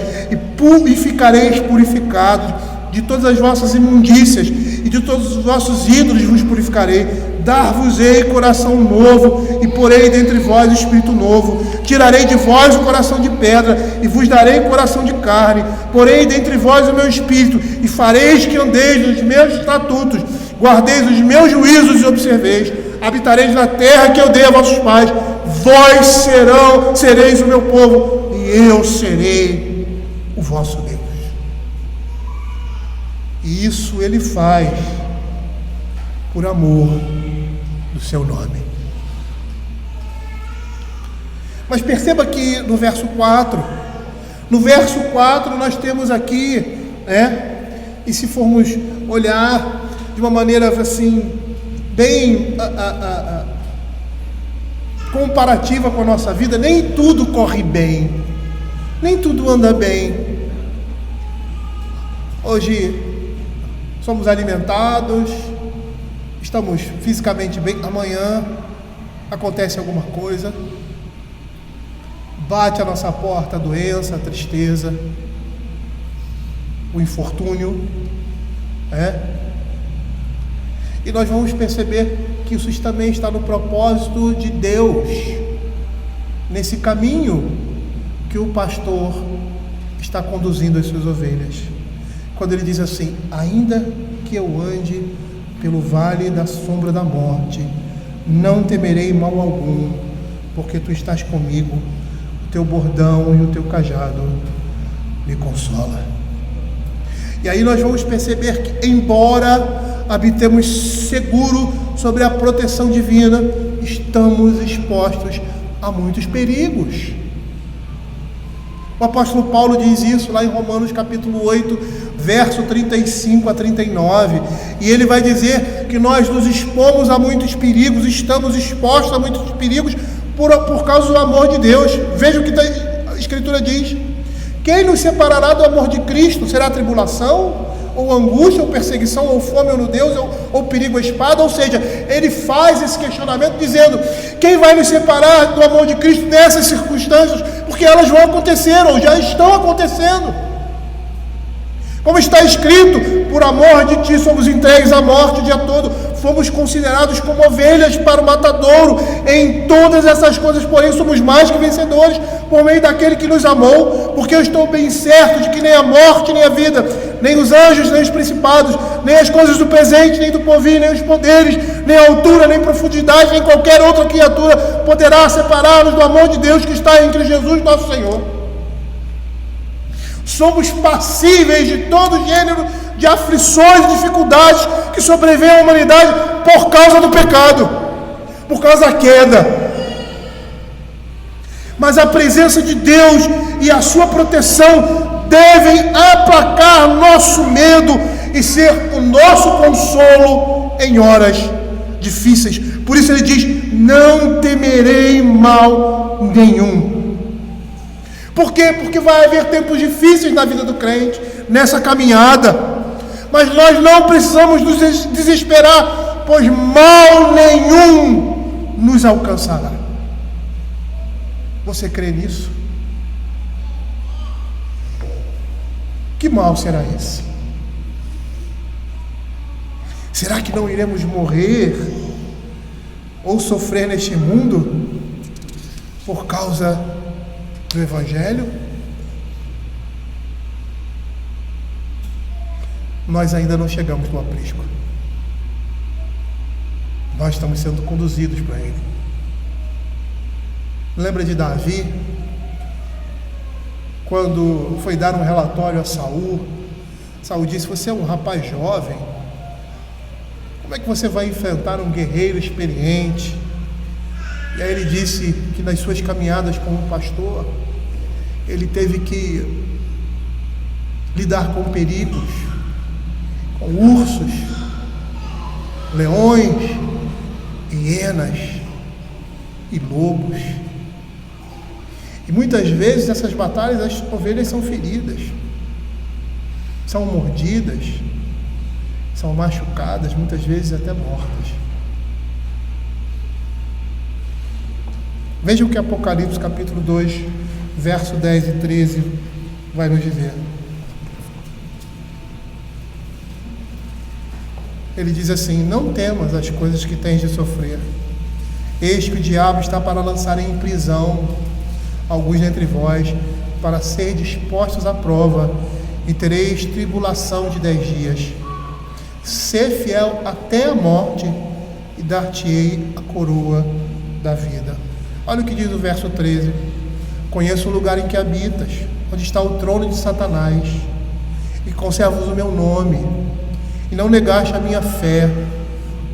e ficareis purificados. De todas as vossas imundícias e de todos os vossos ídolos vos purificarei. Dar-vos-ei coração novo, e porei dentre vós espírito novo. Tirarei de vós o coração de pedra, e vos darei coração de carne. Porei dentre vós o meu espírito, e fareis que andeis nos meus estatutos, guardeis os meus juízos e observeis. Habitareis na terra que eu dei a vossos pais. Vós sereis o meu povo, e eu serei o vosso Deus. E isso Ele faz por amor do seu nome. Mas perceba que no verso 4, nós temos aqui, e se formos olhar de uma maneira assim, bem comparativa com a nossa vida, nem tudo corre bem, nem tudo anda bem. Hoje somos alimentados, estamos fisicamente bem, amanhã acontece alguma coisa, Bate à nossa porta a doença, a tristeza, o infortúnio, e nós vamos perceber que isso também está no propósito de Deus, nesse caminho que o pastor está conduzindo as suas ovelhas, quando ele diz assim: ainda que eu ande pelo vale da sombra da morte, não temerei mal algum, porque tu estás comigo, o teu bordão e o teu cajado me consola. E aí nós vamos perceber que, embora habitemos seguro sobre a proteção divina, estamos expostos a muitos perigos. O apóstolo Paulo diz isso lá em Romanos capítulo 8, verso 35 a 39, e ele vai dizer que nós nos expomos a muitos perigos, estamos expostos a muitos perigos por causa do amor de Deus. Veja o que a Escritura diz: quem nos separará do amor de Cristo? Será tribulação, ou angústia, ou perseguição, ou fome, ou nudez, ou perigo, ou espada? Ou seja, ele faz esse questionamento dizendo: quem vai nos separar do amor de Cristo nessas circunstâncias? Porque elas vão acontecer, ou já estão acontecendo. Como está escrito: por amor de ti somos entregues à morte o dia todo, fomos considerados como ovelhas para o matadouro. Em todas essas coisas, porém, somos mais que vencedores por meio daquele que nos amou, porque eu estou bem certo de que nem a morte, nem a vida, nem os anjos, nem os principados, nem as coisas do presente, nem do porvir, nem os poderes, nem a altura, nem profundidade, nem qualquer outra criatura poderá separar-nos do amor de Deus que está em Cristo Jesus nosso Senhor. Somos passíveis de todo gênero de aflições e dificuldades que sobrevêm à humanidade por causa do pecado, por causa da queda. Mas a presença de Deus e a sua proteção devem aplacar nosso medo e ser o nosso consolo em horas difíceis. Por isso ele diz: não temerei mal nenhum. Por quê? Porque vai haver tempos difíceis na vida do crente, nessa caminhada. Mas nós não precisamos nos desesperar, pois mal nenhum nos alcançará. Você crê nisso? Que mal será esse? Será que não iremos morrer ou sofrer neste mundo por causa do Evangelho? Nós ainda não chegamos no aprisco. Nós estamos sendo conduzidos para ele. Lembra de Davi? Quando foi dar um relatório a Saul, Saul disse: você é um rapaz jovem, como é que você vai enfrentar um guerreiro experiente? E aí ele disse que nas suas caminhadas como pastor, ele teve que lidar com perigos, com ursos, leões, hienas e lobos. E muitas vezes nessas batalhas as ovelhas são feridas, são mordidas, são machucadas, muitas vezes até mortas. Veja o que Apocalipse capítulo 2, verso 10 e 13 vai nos dizer. Ele diz assim: não temas as coisas que tens de sofrer. Eis que o diabo está para lançar em prisão alguns dentre vós, para ser dispostos à prova, e tereis tribulação de 10 dias. Sê fiel até a morte, e dar-te-ei a coroa da vida. Olha o que diz o verso 13: conheço o lugar em que habitas, onde está o trono de Satanás, e conservas o meu nome, e não negaste a minha fé,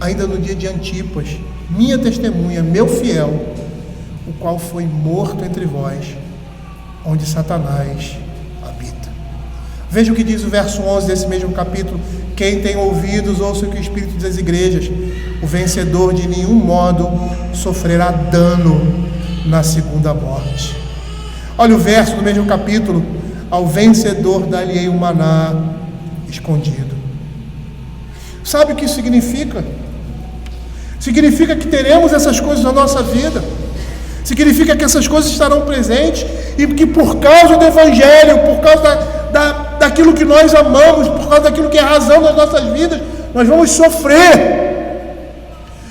ainda no dia de Antipas, minha testemunha, meu fiel, o qual foi morto entre vós, onde Satanás habita. Veja o que diz o verso 11 desse mesmo capítulo: quem tem ouvidos, ouça o que o Espírito diz às igrejas. O vencedor de nenhum modo sofrerá dano na segunda morte. Olha o verso do mesmo capítulo: ao vencedor dar-lhe-ei o maná escondido. Sabe o que isso significa? Significa que teremos essas coisas na nossa vida. Significa que essas coisas estarão presentes e que por causa do Evangelho, por causa daquilo que nós amamos, por causa daquilo que é a razão das nossas vidas, nós vamos sofrer.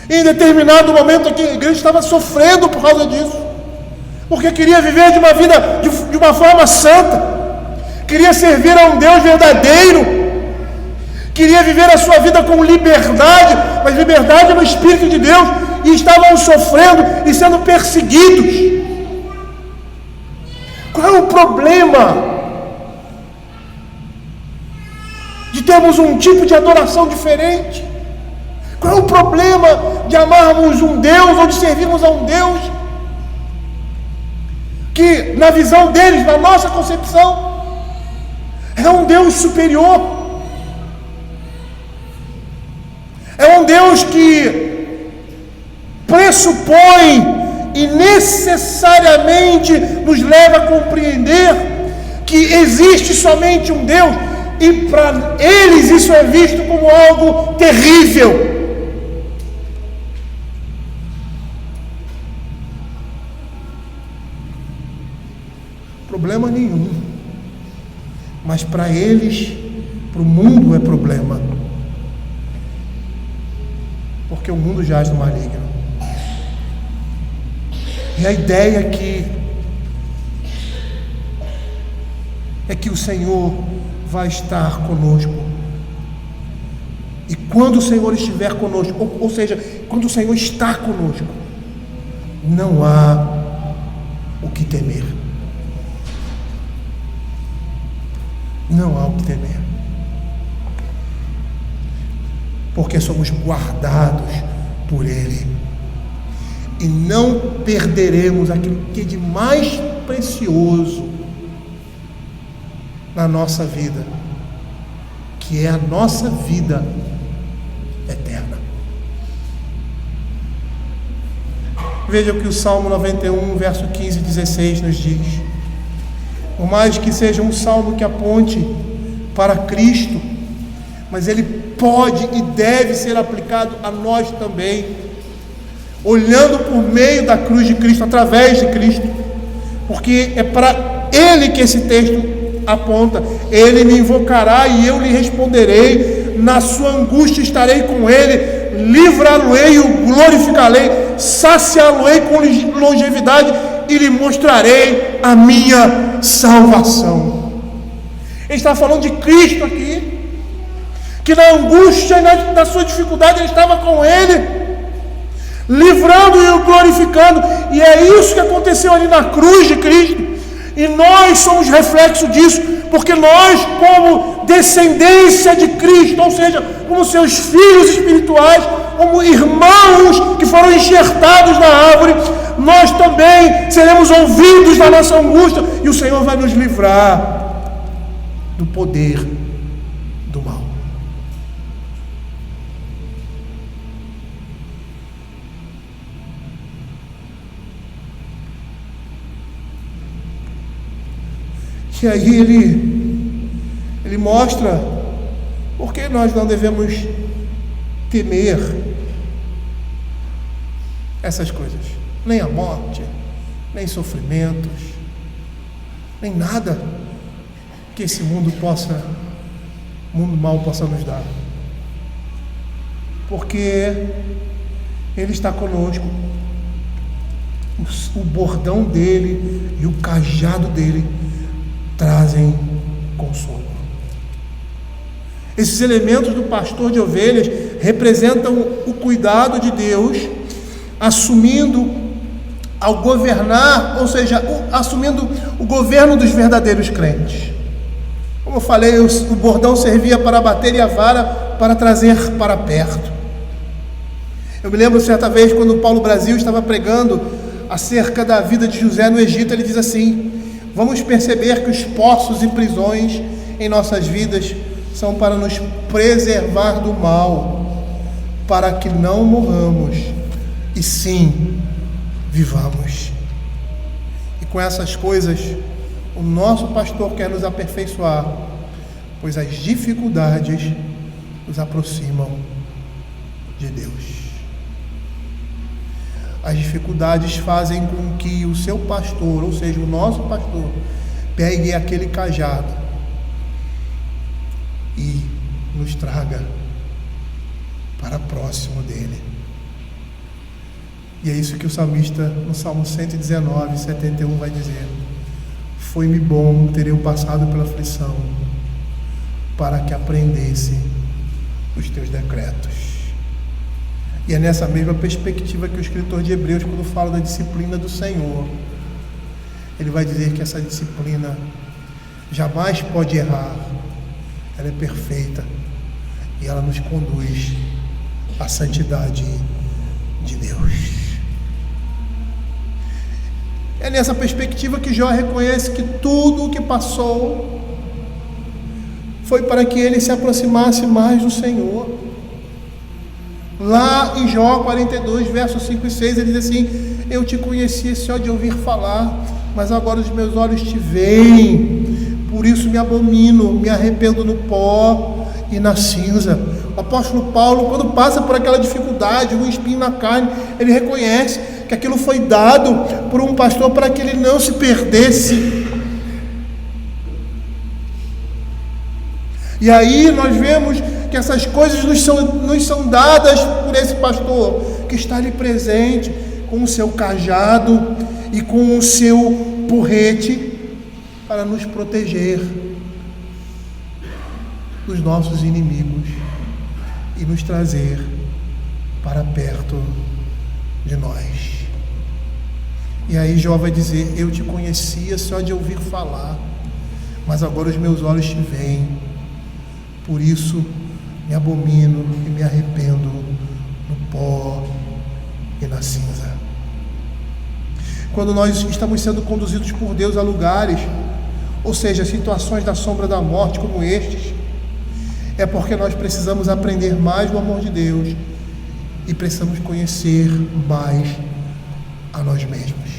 Em determinado momento aqui a igreja estava sofrendo por causa disso, porque queria viver de uma vida de uma forma santa, queria servir a um Deus verdadeiro, queria viver a sua vida com liberdade, mas liberdade no Espírito de Deus, e estavam sofrendo e sendo perseguidos. Qual é o problema de termos um tipo de adoração diferente? Qual é o problema de amarmos um Deus ou de servirmos a um Deus que, na visão deles, na nossa concepção, é um Deus superior? É um Deus que pressupõe e necessariamente nos leva a compreender que existe somente um Deus, e para eles isso é visto como algo terrível. Problema nenhum, mas para eles, para o mundo é problema, porque o mundo jaz no maligno. E a ideia aqui é que o Senhor vai estar conosco. E quando o Senhor estiver conosco, ou seja, quando o Senhor está conosco, não há o que temer. Não há o que temer. Porque somos guardados por Ele. E não perderemos aquilo que é de mais precioso na nossa vida, que é a nossa vida eterna. Veja o que o Salmo 91, verso 15 e 16 nos diz. Por mais que seja um salmo que aponte para Cristo, mas ele pode e deve ser aplicado a nós também, olhando por meio da cruz de Cristo, através de Cristo, porque é para Ele que esse texto aponta. Ele me invocará e eu lhe responderei, na sua angústia estarei com ele, livrá-lo-ei e o glorificarei, saciá-lo-ei com longevidade e lhe mostrarei a minha salvação. Ele está falando de Cristo aqui, que na angústia e na sua dificuldade ele estava com ele, livrando e o glorificando, e é isso que aconteceu ali na cruz de Cristo, e nós somos reflexo disso, porque nós, como descendência de Cristo, ou seja, como seus filhos espirituais, como irmãos que foram enxertados na árvore, nós também seremos ouvidos na nossa angústia, e o Senhor vai nos livrar do poder do mal. E aí ele mostra por que nós não devemos temer essas coisas, nem a morte, nem sofrimentos, nem nada que esse mundo mal possa nos dar, porque Ele está conosco. O bordão dele e o cajado dele trazem consolo. Esses elementos do pastor de ovelhas representam o cuidado de Deus, assumindo ao governar, ou seja, assumindo o governo dos verdadeiros crentes. Como eu falei, o bordão servia para bater e a vara para trazer para perto. Eu me lembro certa vez quando o Paulo Brasil estava pregando acerca da vida de José no Egito, ele diz assim: vamos perceber que os poços e prisões em nossas vidas são para nos preservar do mal, para que não morramos, e sim vivamos. E com essas coisas, o nosso pastor quer nos aperfeiçoar, pois as dificuldades nos aproximam de Deus. As dificuldades fazem com que o seu pastor, ou seja, o nosso pastor, pegue aquele cajado e nos traga para próximo dele. E é isso que o salmista, no Salmo 119, 71, vai dizer: foi-me bom ter eu passado pela aflição, para que aprendesse os teus decretos. E é nessa mesma perspectiva que o escritor de Hebreus, quando fala da disciplina do Senhor, ele vai dizer que essa disciplina jamais pode errar, ela é perfeita e ela nos conduz à santidade de Deus. É nessa perspectiva que Jó reconhece que tudo o que passou foi para que ele se aproximasse mais do Senhor. Lá em Jó 42, versos 5 e 6, ele diz assim: eu te conhecia só de ouvir falar, mas agora os meus olhos te veem, por isso me abomino, me arrependo no pó e na cinza. O apóstolo Paulo, quando passa por aquela dificuldade, um espinho na carne, ele reconhece que aquilo foi dado por um pastor para que ele não se perdesse. E aí nós vemos que essas coisas nos são dadas por esse pastor, que está ali presente, com o seu cajado e com o seu porrete, para nos proteger dos nossos inimigos e nos trazer para perto de nós. E aí Jó vai dizer: eu te conhecia só de ouvir falar, mas agora os meus olhos te veem, por isso me abomino e me arrependo no pó e na cinza. Quando nós estamos sendo conduzidos por Deus a lugares, ou seja, situações da sombra da morte como estes, é porque nós precisamos aprender mais do amor de Deus e precisamos conhecer mais a nós mesmos.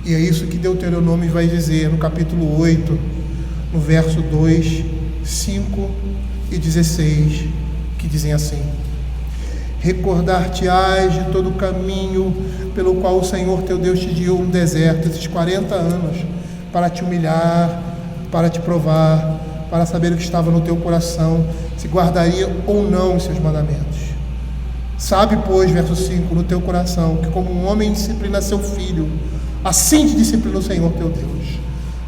E é isso que Deuteronômio vai dizer no capítulo 8, no verso 2, 5 e 16, que dizem assim: recordar-te-ás de todo o caminho pelo qual o Senhor teu Deus te guiou no deserto esses 40 anos, para te humilhar, para te provar, para saber o que estava no teu coração, se guardaria ou não os seus mandamentos. Sabe, pois, verso 5, no teu coração, que como um homem disciplina seu filho, assim te disciplina o Senhor teu Deus.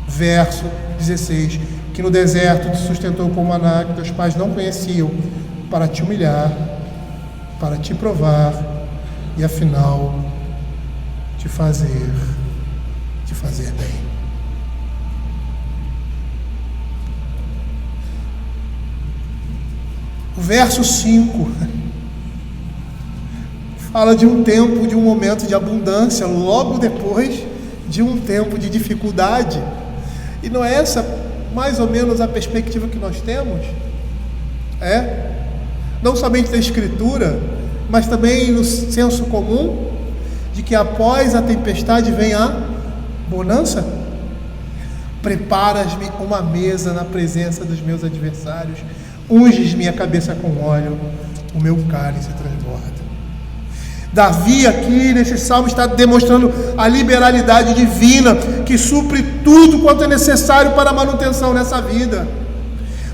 Verso 16, que no deserto te sustentou com maná que teus pais não conheciam, para te humilhar, para te provar e afinal te fazer bem. O verso 5 fala de um tempo, de um momento de abundância, logo depois de um tempo de dificuldade. E não é essa mais ou menos a perspectiva que nós temos? Não somente da Escritura, mas também no senso comum, de que após a tempestade vem a bonança. Preparas-me uma mesa na presença dos meus adversários, unges minha cabeça com óleo, o meu cálice transborda. Davi aqui nesse salmo está demonstrando a liberalidade divina que supre tudo quanto é necessário para a manutenção nessa vida.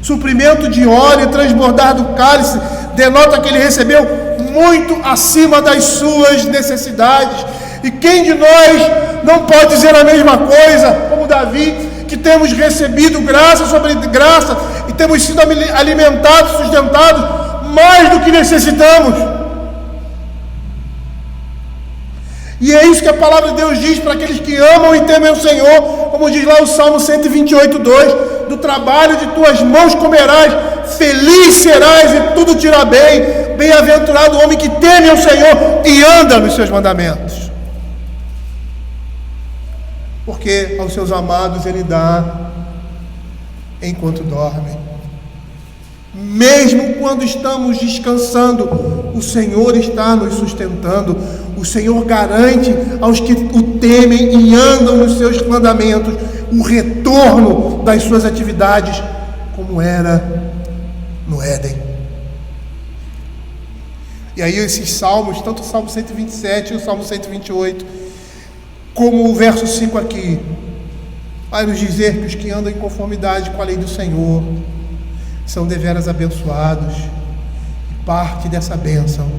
Suprimento de óleo e transbordar do cálice denota que ele recebeu muito acima das suas necessidades. E quem de nós não pode dizer a mesma coisa, como Davi, que temos recebido graça sobre graça e temos sido alimentados, sustentados mais do que necessitamos? E é isso que a palavra de Deus diz para aqueles que amam e temem o Senhor, como diz lá o Salmo 128:2, do trabalho de tuas mãos comerás, feliz serás e tudo te irá bem, bem-aventurado o homem que teme ao Senhor e anda nos seus mandamentos. Porque aos seus amados ele dá enquanto dorme. Mesmo quando estamos descansando, o Senhor está nos sustentando. O Senhor garante aos que o temem e andam nos seus mandamentos o retorno das suas atividades, como era no Éden. E aí esses salmos, tanto o Salmo 127 e o Salmo 128, como o verso 5 aqui, vai nos dizer que os que andam em conformidade com a lei do Senhor são deveras abençoados, e parte dessa bênção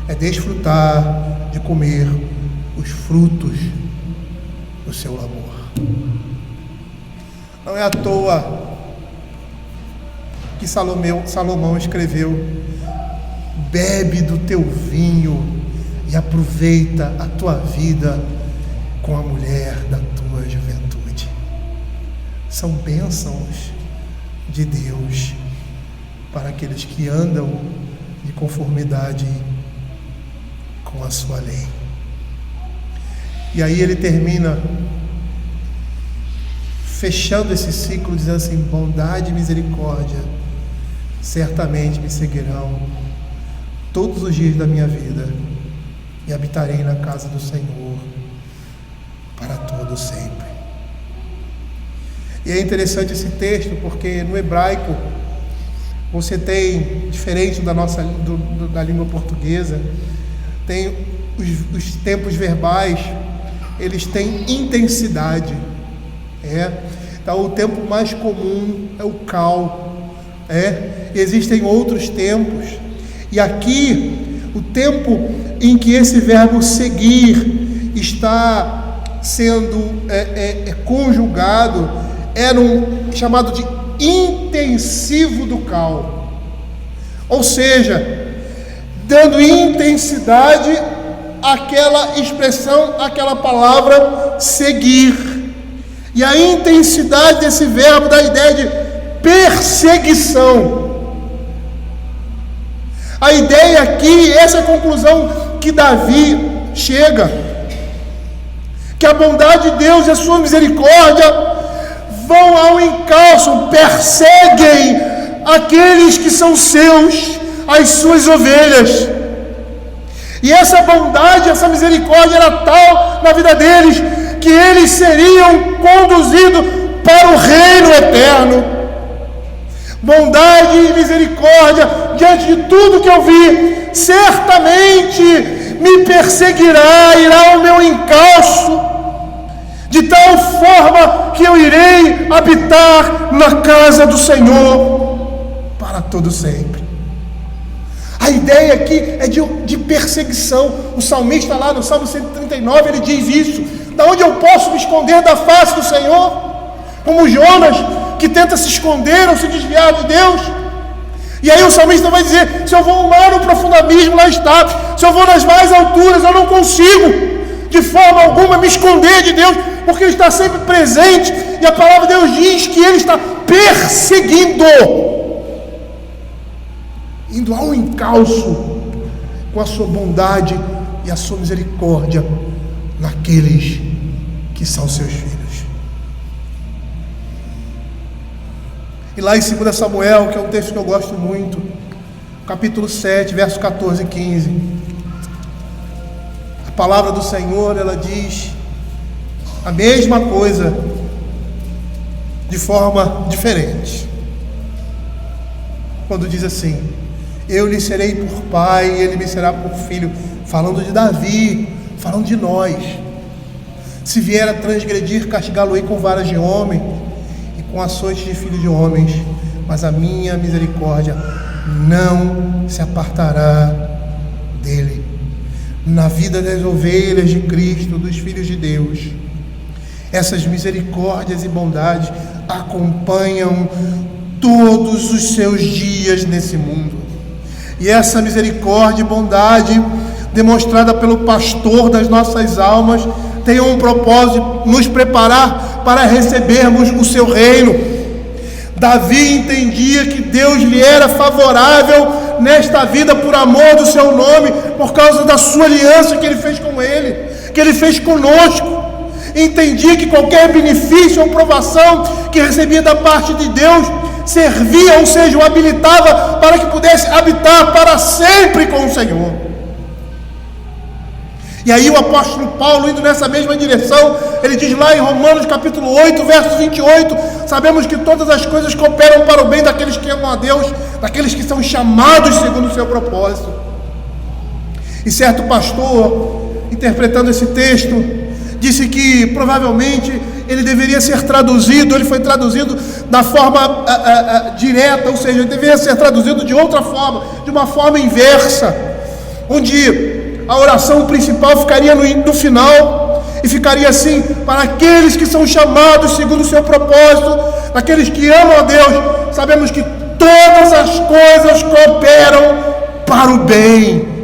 é desfrutar de comer os frutos do seu labor. Não é à toa que Salomão escreveu: bebe do teu vinho e aproveita a tua vida com a mulher da tua juventude. São bênçãos de Deus para aqueles que andam de conformidade com a sua lei. E aí ele termina fechando esse ciclo dizendo assim: bondade e misericórdia certamente me seguirão todos os dias da minha vida, e habitarei na casa do Senhor para todo sempre. E é interessante esse texto, porque no hebraico você tem, diferente da nossa da língua portuguesa, tem os tempos verbais, eles têm intensidade. Então o tempo mais comum é o kal. Existem outros tempos. E aqui, o tempo em que esse verbo seguir está sendo conjugado era um chamado de intensivo do kal. Ou seja, dando intensidade àquela expressão, àquela palavra seguir. E a intensidade desse verbo dá a ideia de perseguição. A ideia aqui, essa é a conclusão que Davi chega, que a bondade de Deus e a sua misericórdia vão ao encalço, perseguem aqueles que são seus, as suas ovelhas. E essa bondade, essa misericórdia era tal na vida deles, que eles seriam conduzidos para o reino eterno. Bondade e misericórdia, diante de tudo que eu vi, certamente me perseguirá, irá ao meu encalço, de tal forma que eu irei habitar na casa do Senhor para todo sempre. A ideia aqui é de perseguição. O salmista lá no Salmo 139, ele diz isso: da onde eu posso me esconder da face do Senhor? Como Jonas, que tenta se esconder ou se desviar de Deus. E aí o salmista vai dizer: se eu vou ao mar no profundo abismo, lá está. Se eu vou nas mais alturas, eu não consigo de forma alguma me esconder de Deus, porque Ele está sempre presente. E a palavra de Deus diz que Ele está perseguindo, indo ao encalço com a sua bondade e a sua misericórdia naqueles que são seus filhos. E lá em 2 Samuel, que é um texto que eu gosto muito, capítulo 7, versos 14 e 15, a palavra do Senhor, ela diz a mesma coisa de forma diferente, quando diz assim: eu lhe serei por pai e ele me será por filho, falando de Davi, falando de nós. Se vier a transgredir, castigá-lo-ei com varas de homem e com açoites de filho de homens, mas a minha misericórdia não se apartará dele. Na vida das ovelhas de Cristo, dos filhos de Deus, essas misericórdias e bondades acompanham todos os seus dias nesse mundo. E essa misericórdia e bondade demonstrada pelo pastor das nossas almas tem um propósito: nos preparar para recebermos o seu reino. Davi entendia que Deus lhe era favorável nesta vida por amor do seu nome, por causa da sua aliança que ele fez com ele, que ele fez conosco. Entendia que qualquer benefício ou provação que recebia da parte de Deus servia, ou seja, o habilitava para que pudesse habitar para sempre com o Senhor. E aí o apóstolo Paulo, indo nessa mesma direção, ele diz lá em Romanos capítulo 8, verso 28, sabemos que todas as coisas cooperam para o bem daqueles que amam a Deus, daqueles que são chamados segundo o seu propósito. E certo pastor, interpretando esse texto, disse que provavelmente ele deveria ser traduzido, ele foi traduzido da forma direta, ou seja, ele deveria ser traduzido de outra forma, de uma forma inversa, onde a oração principal ficaria no final, e ficaria assim: para aqueles que são chamados segundo o seu propósito, aqueles que amam a Deus, sabemos que todas as coisas cooperam para o bem.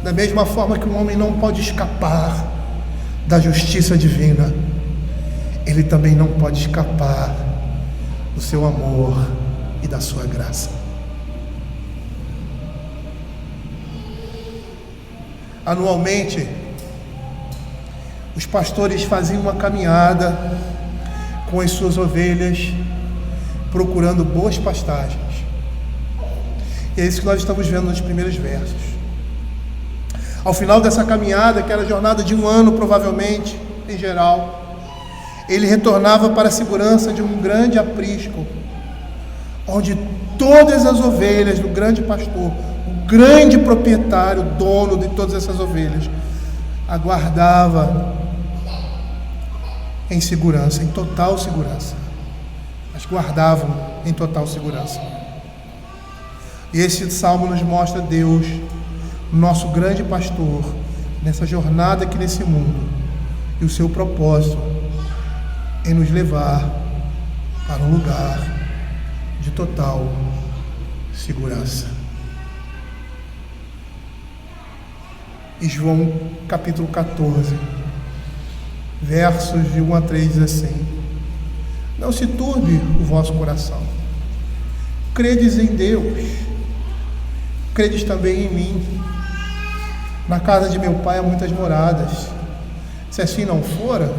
Da mesma forma que um homem não pode escapar da justiça divina, ele também não pode escapar do seu amor e da sua graça. Anualmente, os pastores faziam uma caminhada com as suas ovelhas, procurando boas pastagens. E é isso que nós estamos vendo nos primeiros versos. Ao final dessa caminhada, que era a jornada de um ano provavelmente, em geral, ele retornava para a segurança de um grande aprisco, onde todas as ovelhas do grande pastor, o grande proprietário, dono de todas essas ovelhas, aguardava em segurança, em total segurança. As guardavam em total segurança. E esse salmo nos mostra Deus, nosso grande pastor, nessa jornada aqui nesse mundo, e o seu propósito em nos levar para um lugar de total segurança. E João capítulo 14, versos de 1 a 3 diz assim: não se turbe o vosso coração, credes em Deus, credes também em mim. Na casa de meu pai há muitas moradas. Se assim não fora,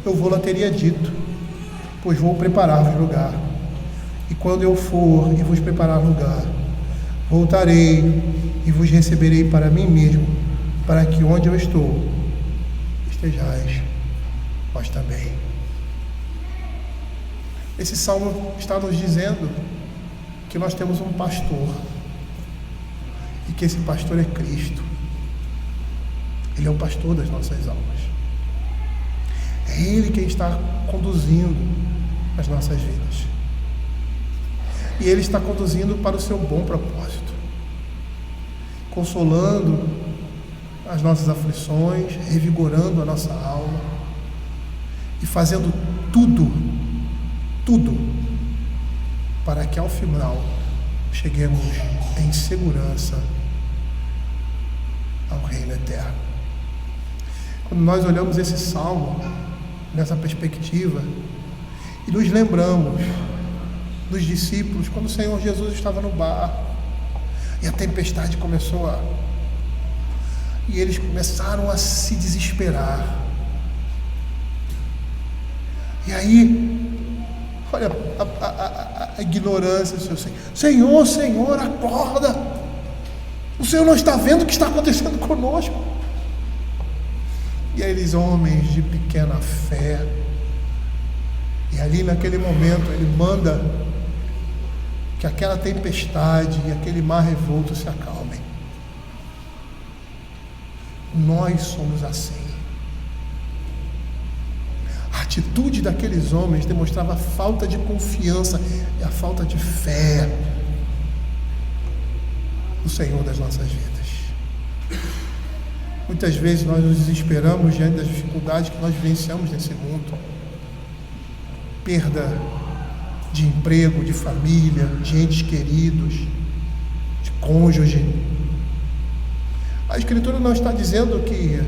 eu vou-la teria dito, pois vou preparar-vos lugar. E quando eu for e vos preparar lugar, voltarei e vos receberei para mim mesmo, para que onde eu estou, estejais vós também. Esse salmo está nos dizendo que nós temos um pastor, e que esse pastor é Cristo. Ele é o pastor das nossas almas. É Ele quem está conduzindo as nossas vidas. E Ele está conduzindo para o seu bom propósito, consolando as nossas aflições, revigorando a nossa alma e fazendo tudo para que ao final cheguemos em segurança ao reino eterno. Quando nós olhamos esse salmo nessa perspectiva e nos lembramos dos discípulos quando o Senhor Jesus estava no barco e a tempestade começou e eles começaram a se desesperar. E aí, olha a ignorância do seu Senhor, acorda! O Senhor não está vendo o que está acontecendo conosco? E aí eles, homens de pequena fé, e ali naquele momento ele manda que aquela tempestade e aquele mar revolto se acalmem. Nós somos assim. A atitude daqueles homens demonstrava a falta de confiança e a falta de fé no Senhor das nossas vidas. Muitas vezes nós nos desesperamos diante das dificuldades que nós vivenciamos nesse mundo. Perda de emprego, de família, de entes queridos, de cônjuge. A Escritura não está dizendo que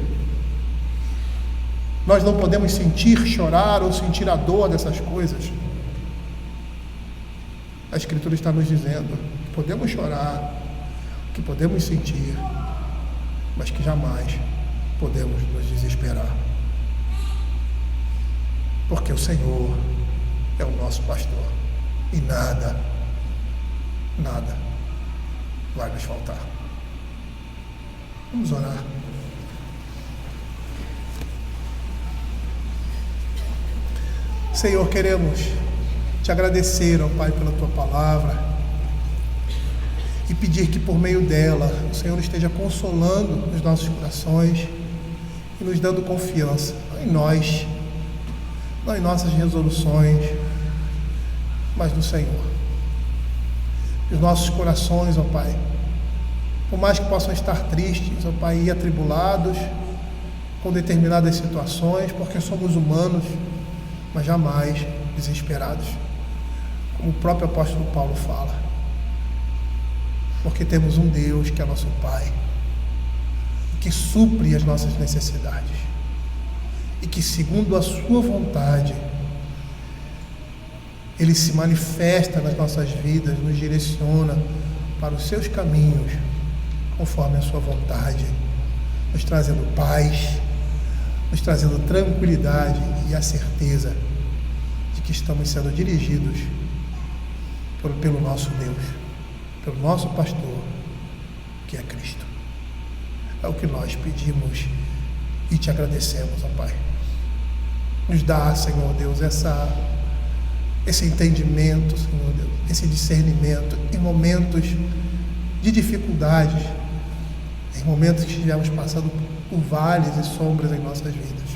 nós não podemos sentir, chorar ou sentir a dor dessas coisas. A Escritura está nos dizendo que podemos chorar, que podemos sentir, mas que jamais podemos nos desesperar. Porque o Senhor é o nosso pastor e nada vai nos faltar. Vamos orar. Senhor, queremos te agradecer, ó Pai, pela tua palavra e pedir que por meio dela o Senhor esteja consolando os nossos corações e nos dando confiança, não em nós, não em nossas resoluções, mas no Senhor. Os nossos corações, ó Pai, por mais que possam estar tristes, ó Pai, e atribulados com determinadas situações, porque somos humanos, mas jamais desesperados, como o próprio apóstolo Paulo fala, porque temos um Deus que é nosso Pai, que supre as nossas necessidades e que, segundo a sua vontade, Ele se manifesta nas nossas vidas, nos direciona para os seus caminhos, conforme a sua vontade, nos trazendo paz, nos trazendo tranquilidade e a certeza de que estamos sendo dirigidos pelo nosso Deus, pelo nosso pastor, que é Cristo. É o que nós pedimos e te agradecemos, ó Pai. Nos dá, Senhor Deus, esse entendimento, Senhor Deus, esse discernimento em momentos de dificuldades, em momentos que estivermos passando por vales e sombras em nossas vidas,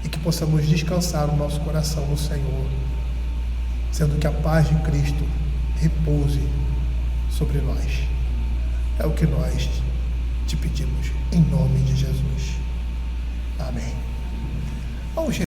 e que possamos descansar o nosso coração no Senhor, sendo que a paz de Cristo repouse sobre nós. É o que nós te pedimos, em nome de Jesus. Amém. Vamos